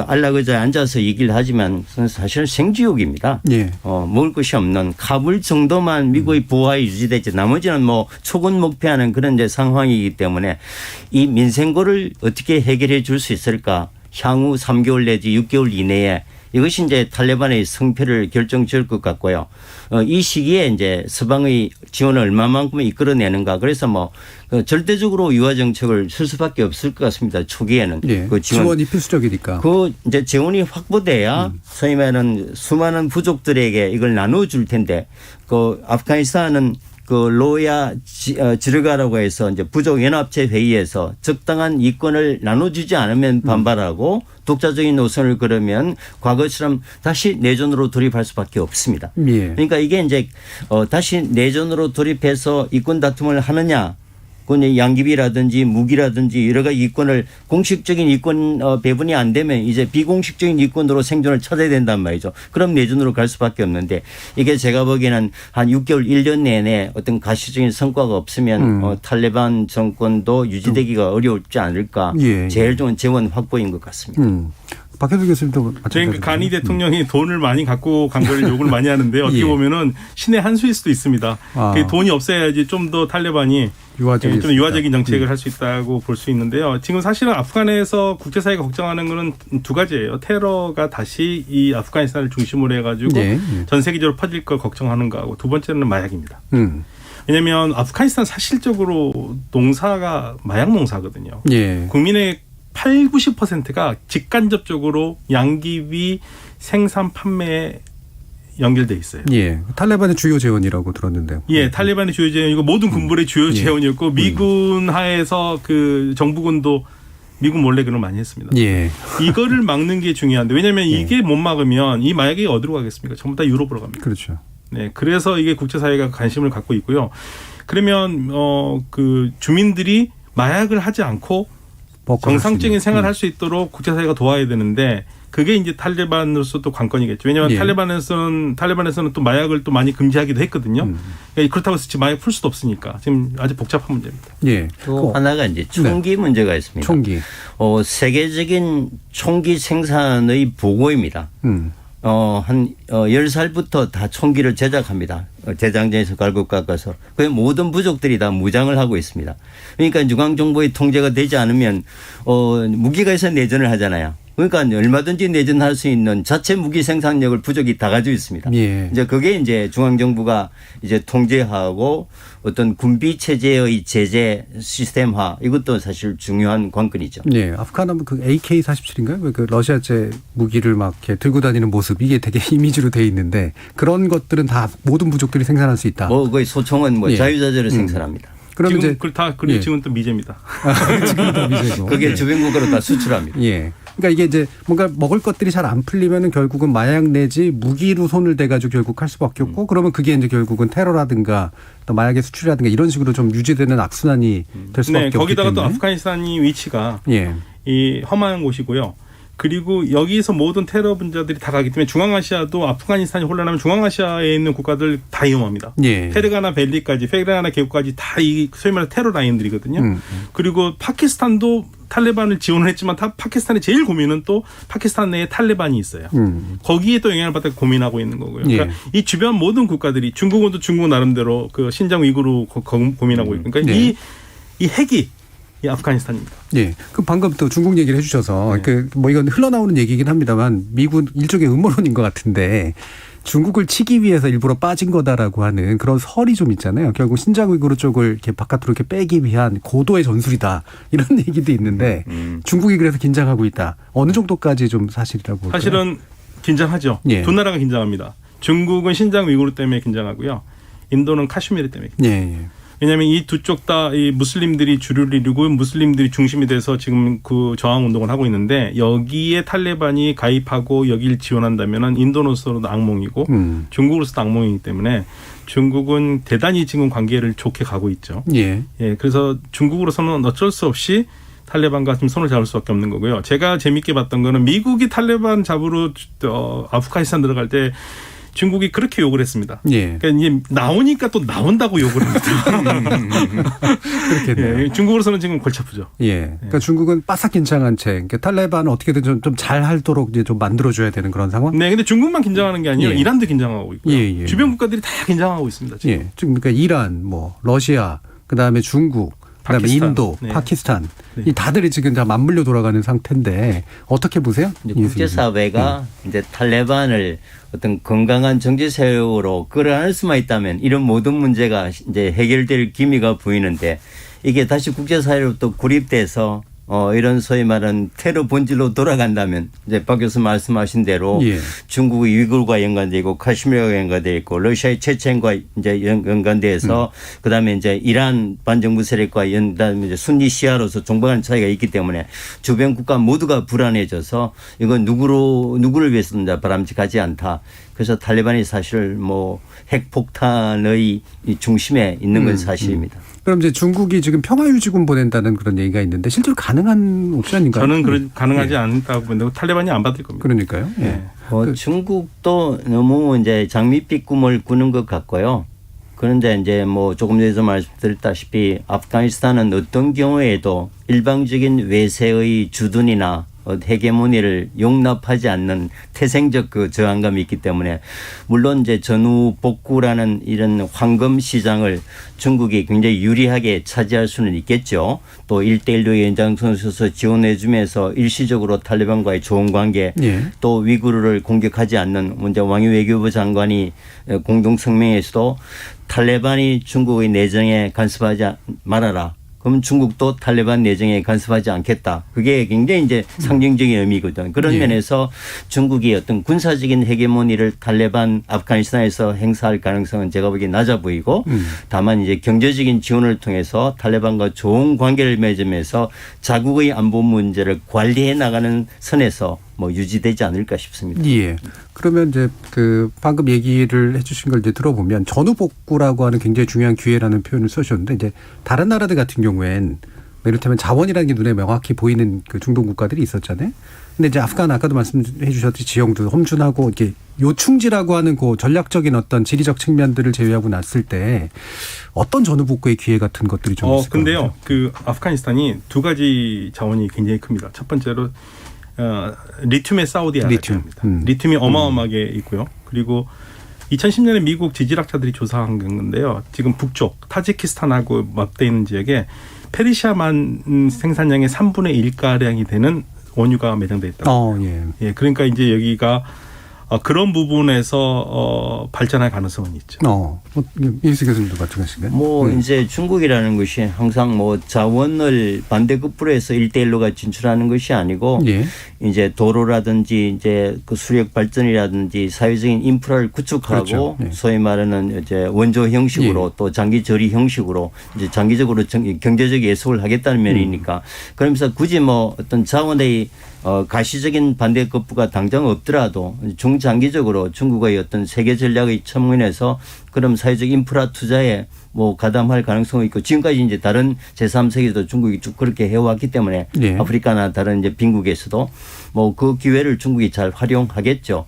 안락의자에 앉아서 얘기를 하지만 사실은 생지옥입니다. 예. 먹을 것이 없는 카불 정도만 미국의 보호하에 유지되지 나머지는 뭐 초군 목표하는 그런 이제 상황이기 때문에 이 민생고를 어떻게 해결해 줄 수 있을까? 향후 3개월 내지 6개월 이내에 이것이 이제 탈레반의 성패를 결정 지을 것 같고요. 이 시기에 이제 서방의 지원을 얼마만큼 이끌어내는가. 그래서 뭐 절대적으로 유화 정책을 쓸 수밖에 없을 것 같습니다. 초기에는. 예. 그 지원이 필수적이니까. 그 이제 재원이 확보돼야 소위 말하는 수많은 부족들에게 이걸 나눠줄 텐데 그 아프가니스탄은 그 로야 지르가라고 해서 이제 부족 연합체 회의에서 적당한 이권을 나눠주지 않으면 반발하고 독자적인 노선을 걸으면 과거처럼 다시 내전으로 돌입할 수밖에 없습니다. 예. 그러니까 이게 이제 다시 내전으로 돌입해서 이권 다툼을 하느냐. 그건 양귀비라든지 무기라든지 여러 가지 이권을 공식적인 이권 배분이 안 되면 이제 비공식적인 이권으로 생존을 찾아야 된단 말이죠. 그럼 내전으로 갈 수밖에 없는데 이게 제가 보기에는 한 6개월 1년 내내 어떤 가시적인 성과가 없으면 탈레반 정권도 유지되기가 어려울지 않을까. 예. 제일 좋은 재원 확보인 것 같습니다. 박현수 교수님도 저희 가니 대통령이 돈을 많이 갖고 간 걸 욕을 많이 하는데 어떻게 예. 보면은 신의 한 수일 수도 있습니다. 돈이 없어야지 좀 더 탈레반이 좀 유화적인 정책을 할 수 있다고 볼 수 있는데요. 지금 사실은 아프간에서 국제사회가 걱정하는 거는 두 가지예요. 테러가 다시 이 아프가니스탄을 중심으로 해가지고 전 세계적으로 퍼질 걸 걱정하는 거하고 두 번째는 마약입니다. 왜냐하면 아프가니스탄 사실적으로 농사가 마약 농사거든요. 예. 국민의 80~90%가 직간접적으로 양귀비 생산 판매에 연결돼 있어요. 예. 탈레반의 주요 재원이라고 들었는데요. 예, 탈레반의 주요 재원이고 모든 군부의 주요 재원이었고 미군 하에서 그 정부군도 미군 몰래 그런 걸 많이 했습니다. 예. 이거를 막는 게 중요한데 왜냐하면 이게 못 막으면 이 마약이 어디로 가겠습니까? 전부 다 유럽으로 갑니다. 그렇죠. 네, 그래서 이게 국제사회가 관심을 갖고 있고요. 그러면 그 주민들이 마약을 하지 않고 정상적인 생활을 할 수 있도록 국제사회가 도와야 되는데 그게 이제 탈레반으로서 또 관건이겠죠. 왜냐하면 탈레반에서는 또 마약을 또 많이 금지하기도 했거든요. 그러니까 그렇다고 해서 지금 마약 풀 수도 없으니까 지금 아주 복잡한 문제입니다. 예. 또 하나가 이제 총기 문제가 있습니다. 총기. 세계적인 총기 생산의 보고입니다. 한 10살부터 다 총기를 제작합니다. 대장장에서 갈고 깎아서. 그 모든 부족들이 다 무장을 하고 있습니다. 그러니까 중앙정부의 통제가 되지 않으면 무기가 있어 내전을 하잖아요. 그러니까 얼마든지 내전할 수 있는 자체 무기 생산력을 부족이 다 가지고 있습니다. 예. 이제 그게 이제 중앙정부가 이제 통제하고 어떤 군비 체제의 제재 시스템화 이것도 사실 중요한 관건이죠. 네, 아프간하면 그 AK-47인가요? 그 러시아제 무기를 막 이렇게 들고 다니는 모습 이게 되게 이미지로 돼 있는데 그런 것들은 다 모든 부족들이 생산할 수 있다. 뭐 거의 소총은 뭐 자유자재로 생산합니다. 그럼 지금 그리고 지금 또 미제입니다. 지금 또 미제고. 그게 주변국가로 다 수출합니다. 예. 그러니까 이게 이제 뭔가 먹을 것들이 잘 안 풀리면은 결국은 마약 내지 무기로 손을 대가지고 결국 할 수밖에 없고 그러면 그게 이제 결국은 테러라든가 또 마약의 수출이라든가 이런 식으로 좀 유지되는 악순환이 될 수밖에 없기 때문에. 거기다가 또 아프가니스탄이 위치가 이 험한 곳이고요. 그리고 여기서 모든 테러 분자들이 다 가기 때문에 중앙아시아도 아프가니스탄이 혼란하면 중앙아시아에 있는 국가들 다 위험합니다. 페르가나 밸리까지 페르가나 계곡까지 다 이 소위 말하는 테러 라인들이거든요. 그리고 파키스탄도 탈레반을 지원을 했지만 파키스탄의 제일 고민은 또 파키스탄 내에 탈레반이 있어요. 거기에 또 영향을 받아 고민하고 있는 거고요. 그러니까 이 주변 모든 국가들이 중국은 또 중국 나름대로 그 신장 위구르 고민하고 있고 그러니까 이 핵이 이 아프가니스탄입니다. 예. 그 방금 또 중국 얘기를 해주셔서 뭐 이건 흘러나오는 얘기긴 합니다만 미군 일종의 음모론인 것 같은데 중국을 치기 위해서 일부러 빠진 거다라고 하는 그런 설이 좀 있잖아요. 결국 신장 위구르 쪽을 이렇게 바깥으로 이렇게 빼기 위한 고도의 전술이다 이런 얘기도 있는데 중국이 그래서 긴장하고 있다. 어느 정도까지 좀 사실이라고 볼까요? 사실은 긴장하죠. 두 나라가 긴장합니다. 중국은 신장 위구르 때문에 긴장하고요. 인도는 카슈미르 때문에 긴장합니다. 왜냐하면 이 두 쪽 다 이 무슬림들이 주를 이루고 무슬림들이 중심이 돼서 지금 그 저항 운동을 하고 있는데 여기에 탈레반이 가입하고 여기를 지원한다면은 인도로서도 악몽이고 중국으로서도 악몽이기 때문에 중국은 대단히 지금 관계를 좋게 가고 있죠. 예. 예. 그래서 중국으로서는 어쩔 수 없이 탈레반과 좀 손을 잡을 수밖에 없는 거고요. 제가 재밌게 봤던 거는 미국이 탈레반 잡으러 아프가니스탄 들어갈 때 중국이 그렇게 욕을 했습니다. 예. 그러니까 이제 나오니까 또 나온다고 욕을 합니다. 그렇겠네요. 예, 중국으로서는 지금 골치 아프죠. 예. 그러니까 중국은 바싹 긴장한 채, 그러니까 탈레반은 어떻게든 좀 잘 하도록 이제 좀 만들어줘야 되는 그런 상황? 네, 근데 중국만 긴장하는 게 아니라 예. 이란도 긴장하고 있고요. 예. 주변 국가들이 다 긴장하고 있습니다. 지금. 예. 지금 그러니까 이란, 뭐 러시아, 그다음에 중국, 그다음에 파키스탄. 인도, 네. 파키스탄, 네. 이 다들이 지금 다 맞물려 돌아가는 상태인데 어떻게 보세요? 국제사회가 이제 탈레반을 어떤 건강한 정치세력으로 끌어안을 수만 있다면 이런 모든 문제가 이제 해결될 기미가 보이는데 이게 다시 국제사회로 또 고립돼서 이런 소위 말하는 테러 본질로 돌아간다면 이제 박 교수 말씀하신 대로 예. 중국의 위구르가 연관되고 카슈미르가 연관되어 있고 러시아의 체첸과 이제 연관돼서 그다음에 이제 이란 반정부 세력과 그다음에 이제 순니 시아로서 종박한 차이가 있기 때문에 주변 국가 모두가 불안해져서 이건 누구를 위해서는 바람직하지 않다. 그래서 탈레반이 사실 뭐 핵폭탄의 중심에 있는 건 사실입니다. 그럼 이제 중국이 지금 평화유지군 보낸다는 그런 얘기가 있는데 실제로 가능한 옵션인가요? 저는 가능하지 않다고 보는데 탈레반이 안 받을 겁니다. 그러니까요. 예. 중국도 너무 이제 장밋빛 꿈을 꾸는 것 같고요. 그런데 이제 뭐 조금 전에도 말씀드렸다시피 아프가니스탄은 어떤 경우에도 일방적인 외세의 주둔이나 헤게모니를 용납하지 않는 태생적 그 저항감이 있기 때문에 물론 이제 전후 복구라는 이런 황금 시장을 중국이 굉장히 유리하게 차지할 수는 있겠죠. 또 1대1로 연장선을 서서 지원해 주면서 일시적으로 탈레반과의 좋은 관계 예. 또 위구르를 공격하지 않는 문제 왕이 외교부 장관이 공동 성명에서도 탈레반이 중국의 내정에 간섭하지 말아라. 그럼 중국도 탈레반 내정에 간섭하지 않겠다. 그게 굉장히 이제 상징적인 의미거든. 그런 예. 면에서 중국이 어떤 군사적인 헤게모니를 탈레반 아프가니스탄에서 행사할 가능성은 제가 보기에 낮아 보이고 다만 이제 경제적인 지원을 통해서 탈레반과 좋은 관계를 맺으면서 자국의 안보 문제를 관리해 나가는 선에서 뭐 유지되지 않을까 싶습니다. 예. 그러면 이제 그 방금 얘기를 해주신 걸 이제 들어보면 전후 복구라고 하는 굉장히 중요한 기회라는 표현을 쓰셨는데 이제 다른 나라들 같은 경우엔 이를테면 자원이라는 게 눈에 명확히 보이는 그 중동 국가들이 있었잖아요. 근데 이제 아프간 아까도 말씀해 주셨듯이 지형도 험준하고 이렇게 요충지라고 하는 그 전략적인 어떤 지리적 측면들을 제외하고 났을 때 어떤 전후 복구의 기회 같은 것들이 좀 있을까요? 근데요. 그 아프가니스탄이 두 가지 자원이 굉장히 큽니다. 첫 번째로 리튬의 사우디아라비아입니다. 리튬이 어마어마하게 있고요. 그리고 2010년에 미국 지질학자들이 조사한 건데요. 지금 북쪽 타지키스탄하고 맞대 있는 지역에 페르시아만 생산량의 3분의 1가량이 되는 원유가 매장돼 있다고. 예, 그러니까 이제 여기가 그런 부분에서 발전할 가능성은 있죠. 이수 교수님도 마찬가지인가요? 이제 중국이라는 것이 항상 뭐 자원을 반대급부로 해서 1대1로가 진출하는 것이 아니고 예. 이제 도로라든지 이제 그 수력 발전이라든지 사회적인 인프라를 구축하고 그렇죠. 네. 소위 말하는 이제 원조 형식으로 또 장기 저리 형식으로 이제 장기적으로 경제적 예속을 하겠다는 면이니까 그러면서 굳이 뭐 어떤 자원의 가시적인 반대급부가 당장 없더라도 중장기적으로 중국의 어떤 세계 전략의 측면에서 그럼 사회적 인프라 투자에 뭐 가담할 가능성이 있고 지금까지 이제 다른 제3세계도 중국이 쭉 그렇게 해왔기 때문에 예. 아프리카나 다른 이제 빈국에서도 뭐 그 기회를 중국이 잘 활용하겠죠.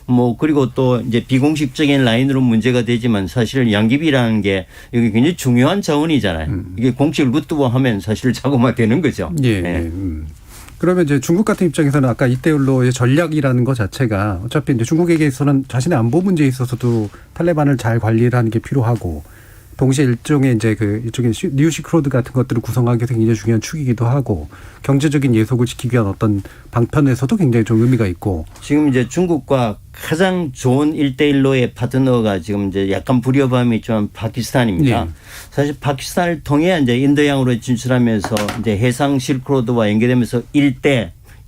뭐 그리고 또 이제 비공식적인 라인으로 문제가 되지만 사실 양귀비라는 게 여기 굉장히 중요한 자원이잖아요. 이게 공식을 묻두어하면 사실 자고마되는 거죠. 예. 네. 그러면 이제 중국 같은 입장에서는 아까 1대1로의 전략이라는 것 자체가 어차피 이제 중국에게서는 자신의 안보 문제에 있어서도 탈레반을 잘 관리를 하는 게 필요하고 동시에 일종의 이제 일종의 뉴 시크로드 같은 것들을 구성하기 위해서 굉장히 중요한 축이기도 하고 경제적인 예속을 지키기 위한 어떤 방편에서도 굉장히 좀 의미가 있고 지금 이제 중국과 가장 좋은 1대1로의 파트너가 지금 이제 약간 불협화음이 있지만 파키스탄입니다. 네. 사실 파키스탄을 통해 이제 인도양으로 진출하면서 이제 해상 실크로드와 연계되면서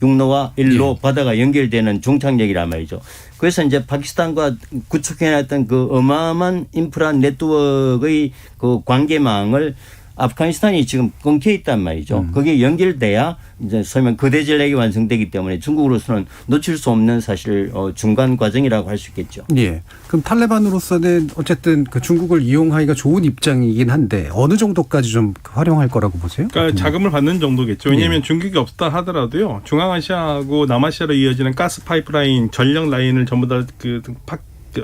육로와 일로 바다가 연결되는 중창역이란 말이죠. 그래서 이제 파키스탄과 구축해놨던 그 어마어마한 인프라 네트워크의 그 관계망을 아프가니스탄이 지금 끊겨 있단 말이죠. 그게 연결돼야 이제 소위 거대 전략이 완성되기 때문에 중국으로서는 놓칠 수 없는 사실 중간 과정이라고 할 수 있겠죠. 예. 그럼 탈레반으로서는 어쨌든 그 중국을 이용하기가 좋은 입장이긴 한데 어느 정도까지 좀 활용할 거라고 보세요? 그러니까 자금을 받는 정도겠죠. 왜냐하면 중국이 없다 하더라도요. 중앙아시아하고 남아시아로 이어지는 가스 파이프라인, 전력 라인을 전부 다 그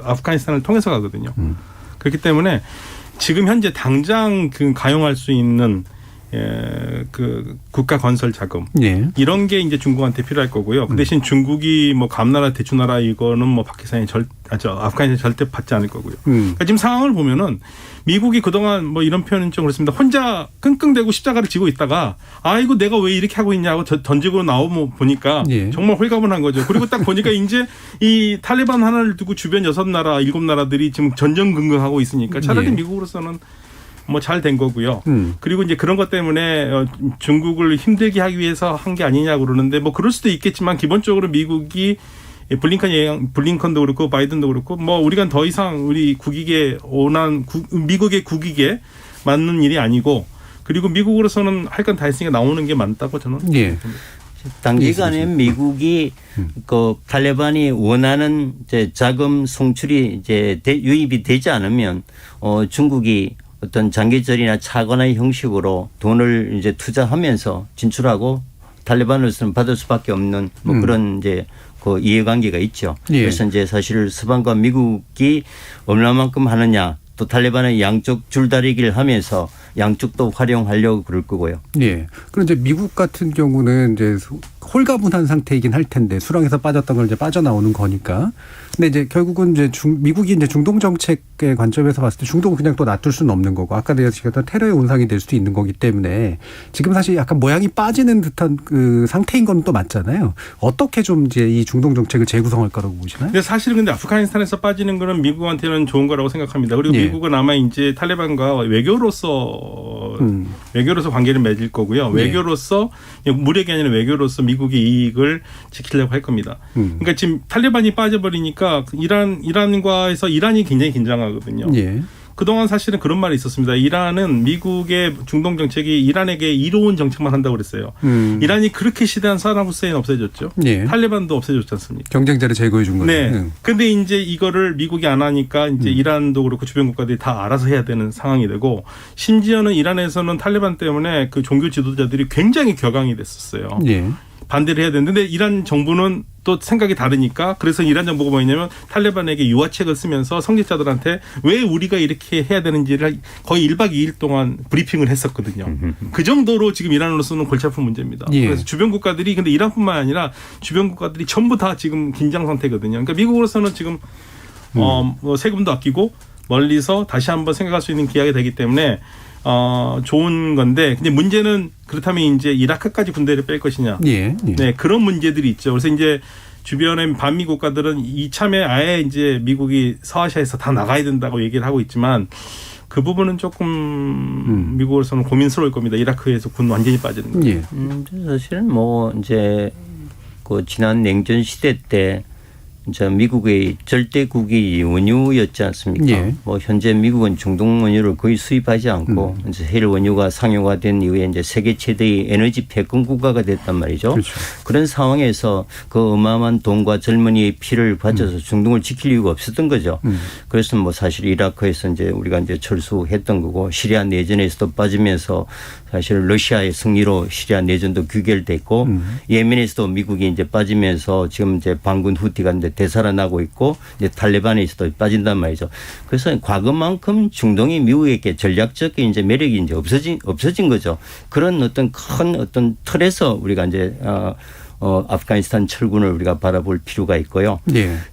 아프가니스탄을 통해서 가거든요. 그렇기 때문에 지금 현재 당장 그 가용할 수 있는 그 국가 건설 자금 이런 게 이제 중국한테 필요할 거고요. 그 대신 중국이 뭐 감나라 대추나라 이거는 뭐 파키스탄이 아프가니스탄이 절대 받지 않을 거고요. 그러니까 지금 상황을 보면은 미국이 그동안 뭐 이런 표현은 좀 그렇습니다. 혼자 끙끙대고 십자가를 지고 있다가 이거 내가 왜 이렇게 하고 있냐고 던지고 나오면 보니까 정말 홀가분한 거죠. 그리고 딱 보니까 이제 이 탈레반 하나를 두고 주변 6나라, 7나라들이 지금 전전긍긍하고 있으니까 차라리 미국으로서는 뭐 잘 된 거고요. 그리고 이제 그런 것 때문에 중국을 힘들게 하기 위해서 한 게 아니냐고 그러는데 뭐 그럴 수도 있겠지만 기본적으로 미국이 블링컨도 그렇고 바이든도 그렇고 뭐 우리가 더 이상 우리 국익에 미국의 국익에 맞는 일이 아니고 그리고 미국으로서는 할 건 다 했으니까 나오는 게 맞다고 저는. 단기간에 미국이 그 탈레반이 원하는 이제 자금 송출이 이제 유입이 되지 않으면 중국이 어떤 장기전이나 차관의 형식으로 돈을 이제 투자하면서 진출하고 탈레반으로서는 받을 수밖에 없는 뭐 그런 이제 그 이해관계가 있죠. 그래서 이제 사실 서방과 미국이 얼마만큼 하느냐 또 탈레반의 양쪽 줄다리기를 하면서 양쪽도 활용하려고 그럴 거고요. 예. 그럼 이제 미국 같은 경우는 이제 홀가분한 상태이긴 할 텐데 수렁에서 빠졌던 걸 이제 빠져나오는 거니까. 근데 이제 결국은 이제 미국이 이제 중동 정책의 관점에서 봤을 때 중동은 그냥 또 놔둘 수는 없는 거고 아까 내가 지금 테러의 온상이 될 수도 있는 거기 때문에 지금 사실 약간 모양이 빠지는 듯한 그 상태인 건 또 맞잖아요. 어떻게 좀 이제 이 중동 정책을 재구성할 거라고 보시나요? 근데 사실은 근데 아프가니스탄에서 빠지는 거는 미국한테는 좋은 거라고 생각합니다. 그리고 미국은 아마 이제 탈레반과 외교로서 관계를 맺을 거고요. 외교로서 무력이 아니라 외교로서 미국의 이익을 지키려고 할 겁니다. 그러니까 지금 탈레반이 빠져버리니까 이란과에서 이란이 굉장히 긴장하거든요. 그동안 사실은 그런 말이 있었습니다. 이란은 미국의 중동 정책이 이란에게 이로운 정책만 한다고 그랬어요. 이란이 그렇게 시대한 사담 후세인 없애줬죠. 탈레반도 없애줬지 않습니까? 경쟁자를 제거해 준 거죠. 네. 근데 이제 이거를 미국이 안 하니까 이제 이란도 그렇고 주변 국가들이 다 알아서 해야 되는 상황이 되고 심지어는 이란에서는 탈레반 때문에 그 종교 지도자들이 굉장히 격앙이 됐었어요. 반대를 해야 되는데 이란 정부는 또 생각이 다르니까 그래서 이란 정부가 뭐냐면 탈레반에게 유화책을 쓰면서 성직자들한테 왜 우리가 이렇게 해야 되는지를 거의 1박 2일 동안 브리핑을 했었거든요. 그 정도로 지금 이란으로서는 골치 아픈 문제입니다. 그래서 주변 국가들이 근데 이란뿐만 아니라 주변 국가들이 전부 다 지금 긴장 상태거든요. 그러니까 미국으로서는 지금 뭐 세금도 아끼고 멀리서 다시 한번 생각할 수 있는 기회가 되기 때문에 좋은 건데 근데 문제는 그렇다면 이제 이라크까지 군대를 뺄 것이냐. 네, 그런 문제들이 있죠. 그래서 이제 주변의 반미 국가들은 이참에 아예 이제 미국이 서아시아에서 다 나가야 된다고 얘기를 하고 있지만 그 부분은 조금 미국으로서는 고민스러울 겁니다. 이라크에서 군 완전히 빠지는 거. 사실은 뭐 이제 그 지난 냉전 시대 때 미국의 절대국이 원유였지 않습니까? 뭐 현재 미국은 중동 원유를 거의 수입하지 않고 이제 해일 원유가 상용화된 이후에 이제 세계 최대의 에너지 패권 국가가 됐단 말이죠. 그런 상황에서 그 어마어마한 돈과 젊은이의 피를 바쳐서 중동을 지킬 이유가 없었던 거죠. 그래서 뭐 사실 이라크에서 이제 우리가 이제 철수했던 거고 시리아 내전에서도 빠지면서 사실 러시아의 승리로 시리아 내전도 규결됐고 예멘에서도 미국이 이제 빠지면서 지금 이제 반군 후티가 이제 되살아나고 있고 이제 탈레반에서도 빠진단 말이죠. 그래서 과거만큼 중동이 미국에게 전략적인 이제 매력이 이제 없어진 거죠. 그런 어떤 큰 어떤 틀에서 우리가 이제 아프가니스탄 철군을 우리가 바라볼 필요가 있고요.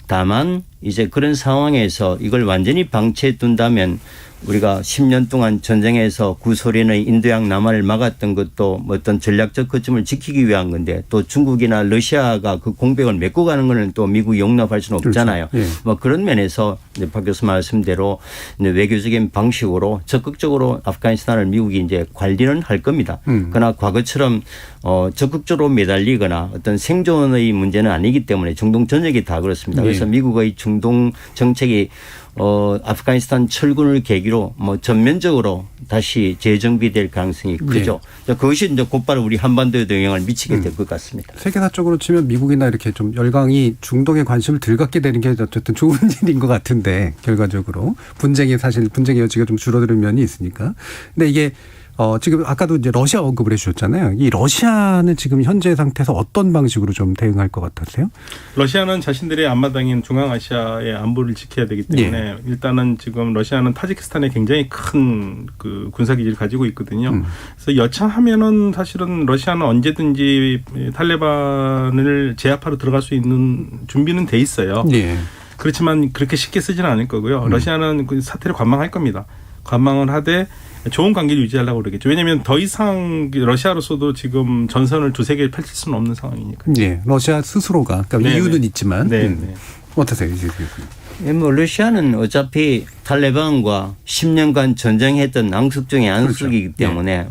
다만 이제 그런 상황에서 이걸 완전히 방치해 둔다면 우리가 10년 동안 전쟁에서 구소련의 인도양 남하를 막았던 것도 어떤 전략적 거점을 지키기 위한 건데 또 중국이나 러시아가 그 공백을 메꿔 가는 것은 또 미국이 용납할 수는 없잖아요. 그렇죠. 예. 뭐 그런 면에서 이제 박 교수 말씀대로 이제 외교적인 방식으로 적극적으로 아프가니스탄을 미국이 이제 관리는 할 겁니다. 그러나 과거처럼 적극적으로 매달리거나 어떤 생존의 문제는 아니기 때문에 중동 전역이 다 그렇습니다. 그래서 예. 미국의 중동 정책이 아프가니스탄 철군을 계기로 뭐 전면적으로 다시 재정비될 가능성이 크죠. 그것이 이제 곧바로 우리 한반도에도 영향을 미치게 될 것 같습니다. 세계사적으로 치면 미국이나 이렇게 좀 열강이 중동에 관심을 덜 갖게 되는 게 어쨌든 좋은 일인 것 같은데 결과적으로 분쟁의 여지가 좀 줄어드는 면이 있으니까. 근데 이게 지금 아까도 이제 러시아 언급을 해주셨잖아요. 이 러시아는 지금 현재 상태에서 어떤 방식으로 좀 대응할 것 같으세요? 러시아는 자신들의 앞마당인 중앙아시아의 안보를 지켜야 되기 때문에 일단은 지금 러시아는 타지키스탄에 굉장히 큰 그 군사기지를 가지고 있거든요. 그래서 여차하면은 사실은 러시아는 언제든지 탈레반을 제압하러 들어갈 수 있는 준비는 돼 있어요. 그렇지만 그렇게 쉽게 쓰지는 않을 거고요. 러시아는 그 사태를 관망할 겁니다. 관망을 하되 좋은 관계를 유지하려고 그러겠죠. 왜냐하면 더 이상 러시아로서도 지금 전선을 두세 개 펼칠 수는 없는 상황이니까. 네, 러시아 스스로가 그러니까 이유는 있지만 어떠세요? 뭐 러시아는 어차피 탈레반과 10년간 전쟁했던 앙숙 중의 앙숙이기 때문에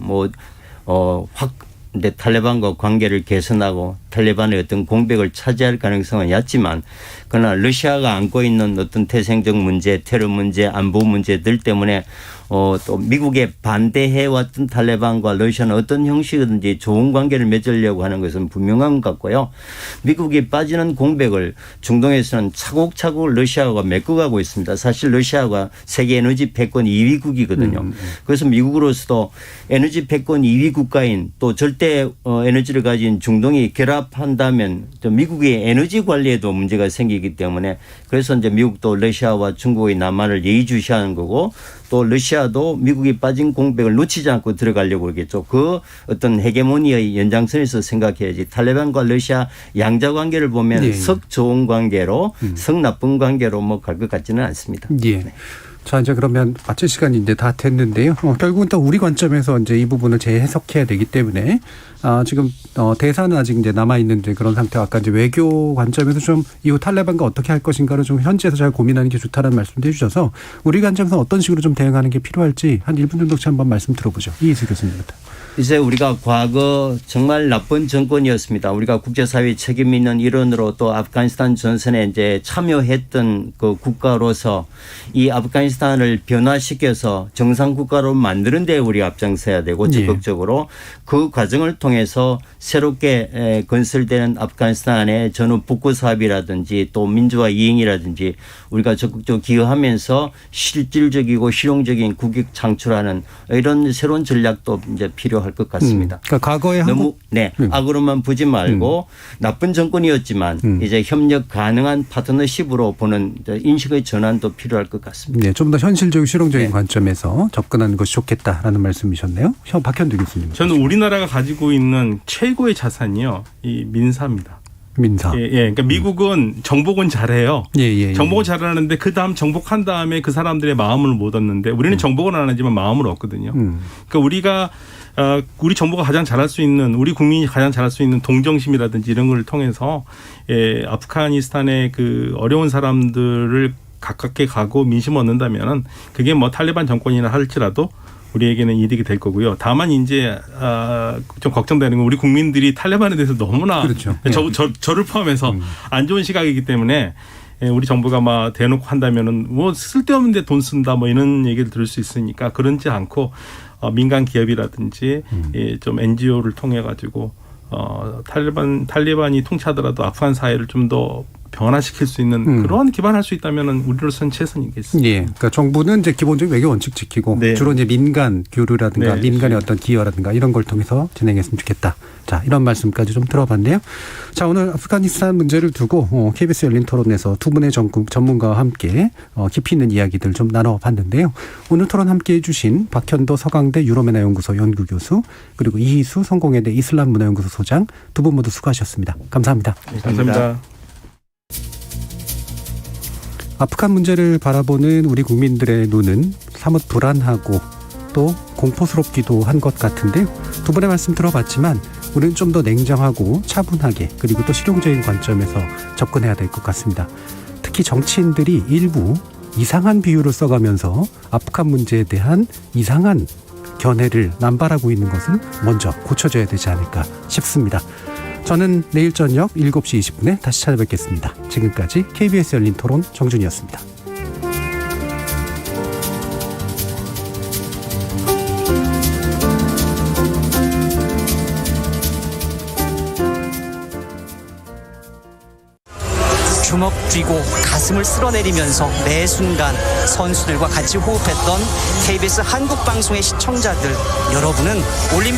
근데 탈레반과 관계를 개선하고 탈레반의 어떤 공백을 차지할 가능성은 얕지만 그러나 러시아가 안고 있는 어떤 태생적 문제, 테러 문제, 안보 문제들 때문에 또 미국에 반대해왔던 탈레반과 러시아는 어떤 형식이든지 좋은 관계를 맺으려고 하는 것은 분명한 것 같고요. 미국이 빠지는 공백을 중동에서는 차곡차곡 러시아가 메꿔가고 있습니다. 사실 러시아가 세계 에너지 패권 2위국이거든요. 그래서 미국으로서도 에너지 패권 2위 국가인 또 절대 에너지를 가진 중동이 결합한다면 미국의 에너지 관리에도 문제가 생기기 때문에 그래서 이제 미국도 러시아와 중국의 남한을 예의주시하는 거고 또 러시아도 미국이 빠진 공백을 놓치지 않고 들어가려고 그러겠죠. 그 어떤 헤게모니의 연장선에서 생각해야지 탈레반과 러시아 양자 관계를 보면 석 좋은 관계로 석 나쁜 관계로 뭐 갈 것 같지는 않습니다. 자, 이제 그러면 마칠 시간이 이제 다 됐는데요. 결국은 또 우리 관점에서 이제 이 부분을 재해석해야 되기 때문에 지금 대사는 아직 이제 남아 있는데 그런 상태. 아까 이제 외교 관점에서 좀 이후 탈레반과 어떻게 할 것인가를 좀 현지에서 잘 고민하는 게 좋다라는 말씀도 해주셔서 우리 관점에서 어떤 식으로 좀 대응하는 게 필요할지 한 1분 정도씩 한번 말씀 들어보죠. 이희수 교수님부터. 이제 우리가 과거 정말 나쁜 정권이었습니다. 우리가 국제사회 책임 있는 일원으로 또 아프가니스탄 전선에 이제 참여했던 그 국가로서 이 아프가니스탄을 변화시켜서 정상 국가로 만드는 데 우리가 앞장서야 되고 적극적으로 그 과정을 통해서 새롭게 건설되는 아프가니스탄의 전후 북구 사업이라든지 또 민주화 이행이라든지 우리가 적극적으로 기여하면서 실질적이고 실용적인 국익 창출하는 이런 새로운 전략도 이제 필요할 것 같습니다. 그러니까 과거에 너무 악으로만 보지 말고 나쁜 정권이었지만 이제 협력 가능한 파트너십으로 보는 인식의 전환도 필요할 것 같습니다. 네, 좀 더 현실적이고 실용적인 관점에서 접근하는 것이 좋겠다라는 말씀이셨네요. 박현두 교수님. 저는 우리나라가 가지고 있는 최고의 자산이요, 이 민사입니다. 민사. 그러니까 미국은 정복은 잘해요. 정복은 잘하는데 그 다음 정복한 다음에 그 사람들의 마음을 못 얻는데 우리는 정복은 안 하지만 마음을 얻거든요. 그러니까 우리가 우리 정부가 가장 잘할 수 있는 우리 국민이 가장 잘할 수 있는 동정심이라든지 이런 걸 통해서 아프가니스탄의 그 어려운 사람들을 가깝게 가고 민심을 얻는다면은 그게 뭐 탈레반 정권이나 할지라도 우리에게는 이득이 될 거고요. 다만 이제 좀 걱정되는 건 우리 국민들이 탈레반에 대해서 너무나 저를 포함해서 안 좋은 시각이기 때문에 우리 정부가 막 대놓고 한다면은 뭐 쓸데없는 데 돈 쓴다 뭐 이런 얘기를 들을 수 있으니까 그런지 않고 민간 기업이라든지 좀 NGO를 통해 가지고 탈레반이 통치하더라도 아프간 사회를 좀 더 변화시킬 수 있는 그런 기반할 수 있다면 우리로서는 최선이겠습니다. 그러니까 정부는 이제 기본적인 외교 원칙 지키고 주로 이제 민간 교류라든가 민간의 어떤 기여라든가 이런 걸 통해서 진행했으면 좋겠다. 자, 이런 말씀까지 좀 들어봤네요. 자, 오늘 아프가니스탄 문제를 두고 KBS 열린 토론에서 두 분의 전문가와 함께 깊이 있는 이야기들 좀 나눠봤는데요. 오늘 토론 함께해 주신 박현도 서강대 유로메나연구소 연구교수 그리고 이희수 성공회대 이슬람문화연구소 소장 두 분 모두 수고하셨습니다. 감사합니다. 감사합니다. 아프간 문제를 바라보는 우리 국민들의 눈은 사뭇 불안하고 또 공포스럽기도 한 것 같은데요. 두 분의 말씀 들어봤지만 우리는 좀 더 냉정하고 차분하게 그리고 또 실용적인 관점에서 접근해야 될 것 같습니다. 특히 정치인들이 일부 이상한 비유를 써가면서 아프간 문제에 대한 이상한 견해를 남발하고 있는 것은 먼저 고쳐져야 되지 않을까 싶습니다. 저는 내일 저녁 7시 20분에 다시 찾아뵙겠습니다. 지금까지 KBS 열린 토론 정준이었습니다. 주먹 쥐고 가슴을 쓸어내리면서 매 순간 선수들과 같이 호흡했던 KBS 한국방송의 시청자들, 여러분은 올림픽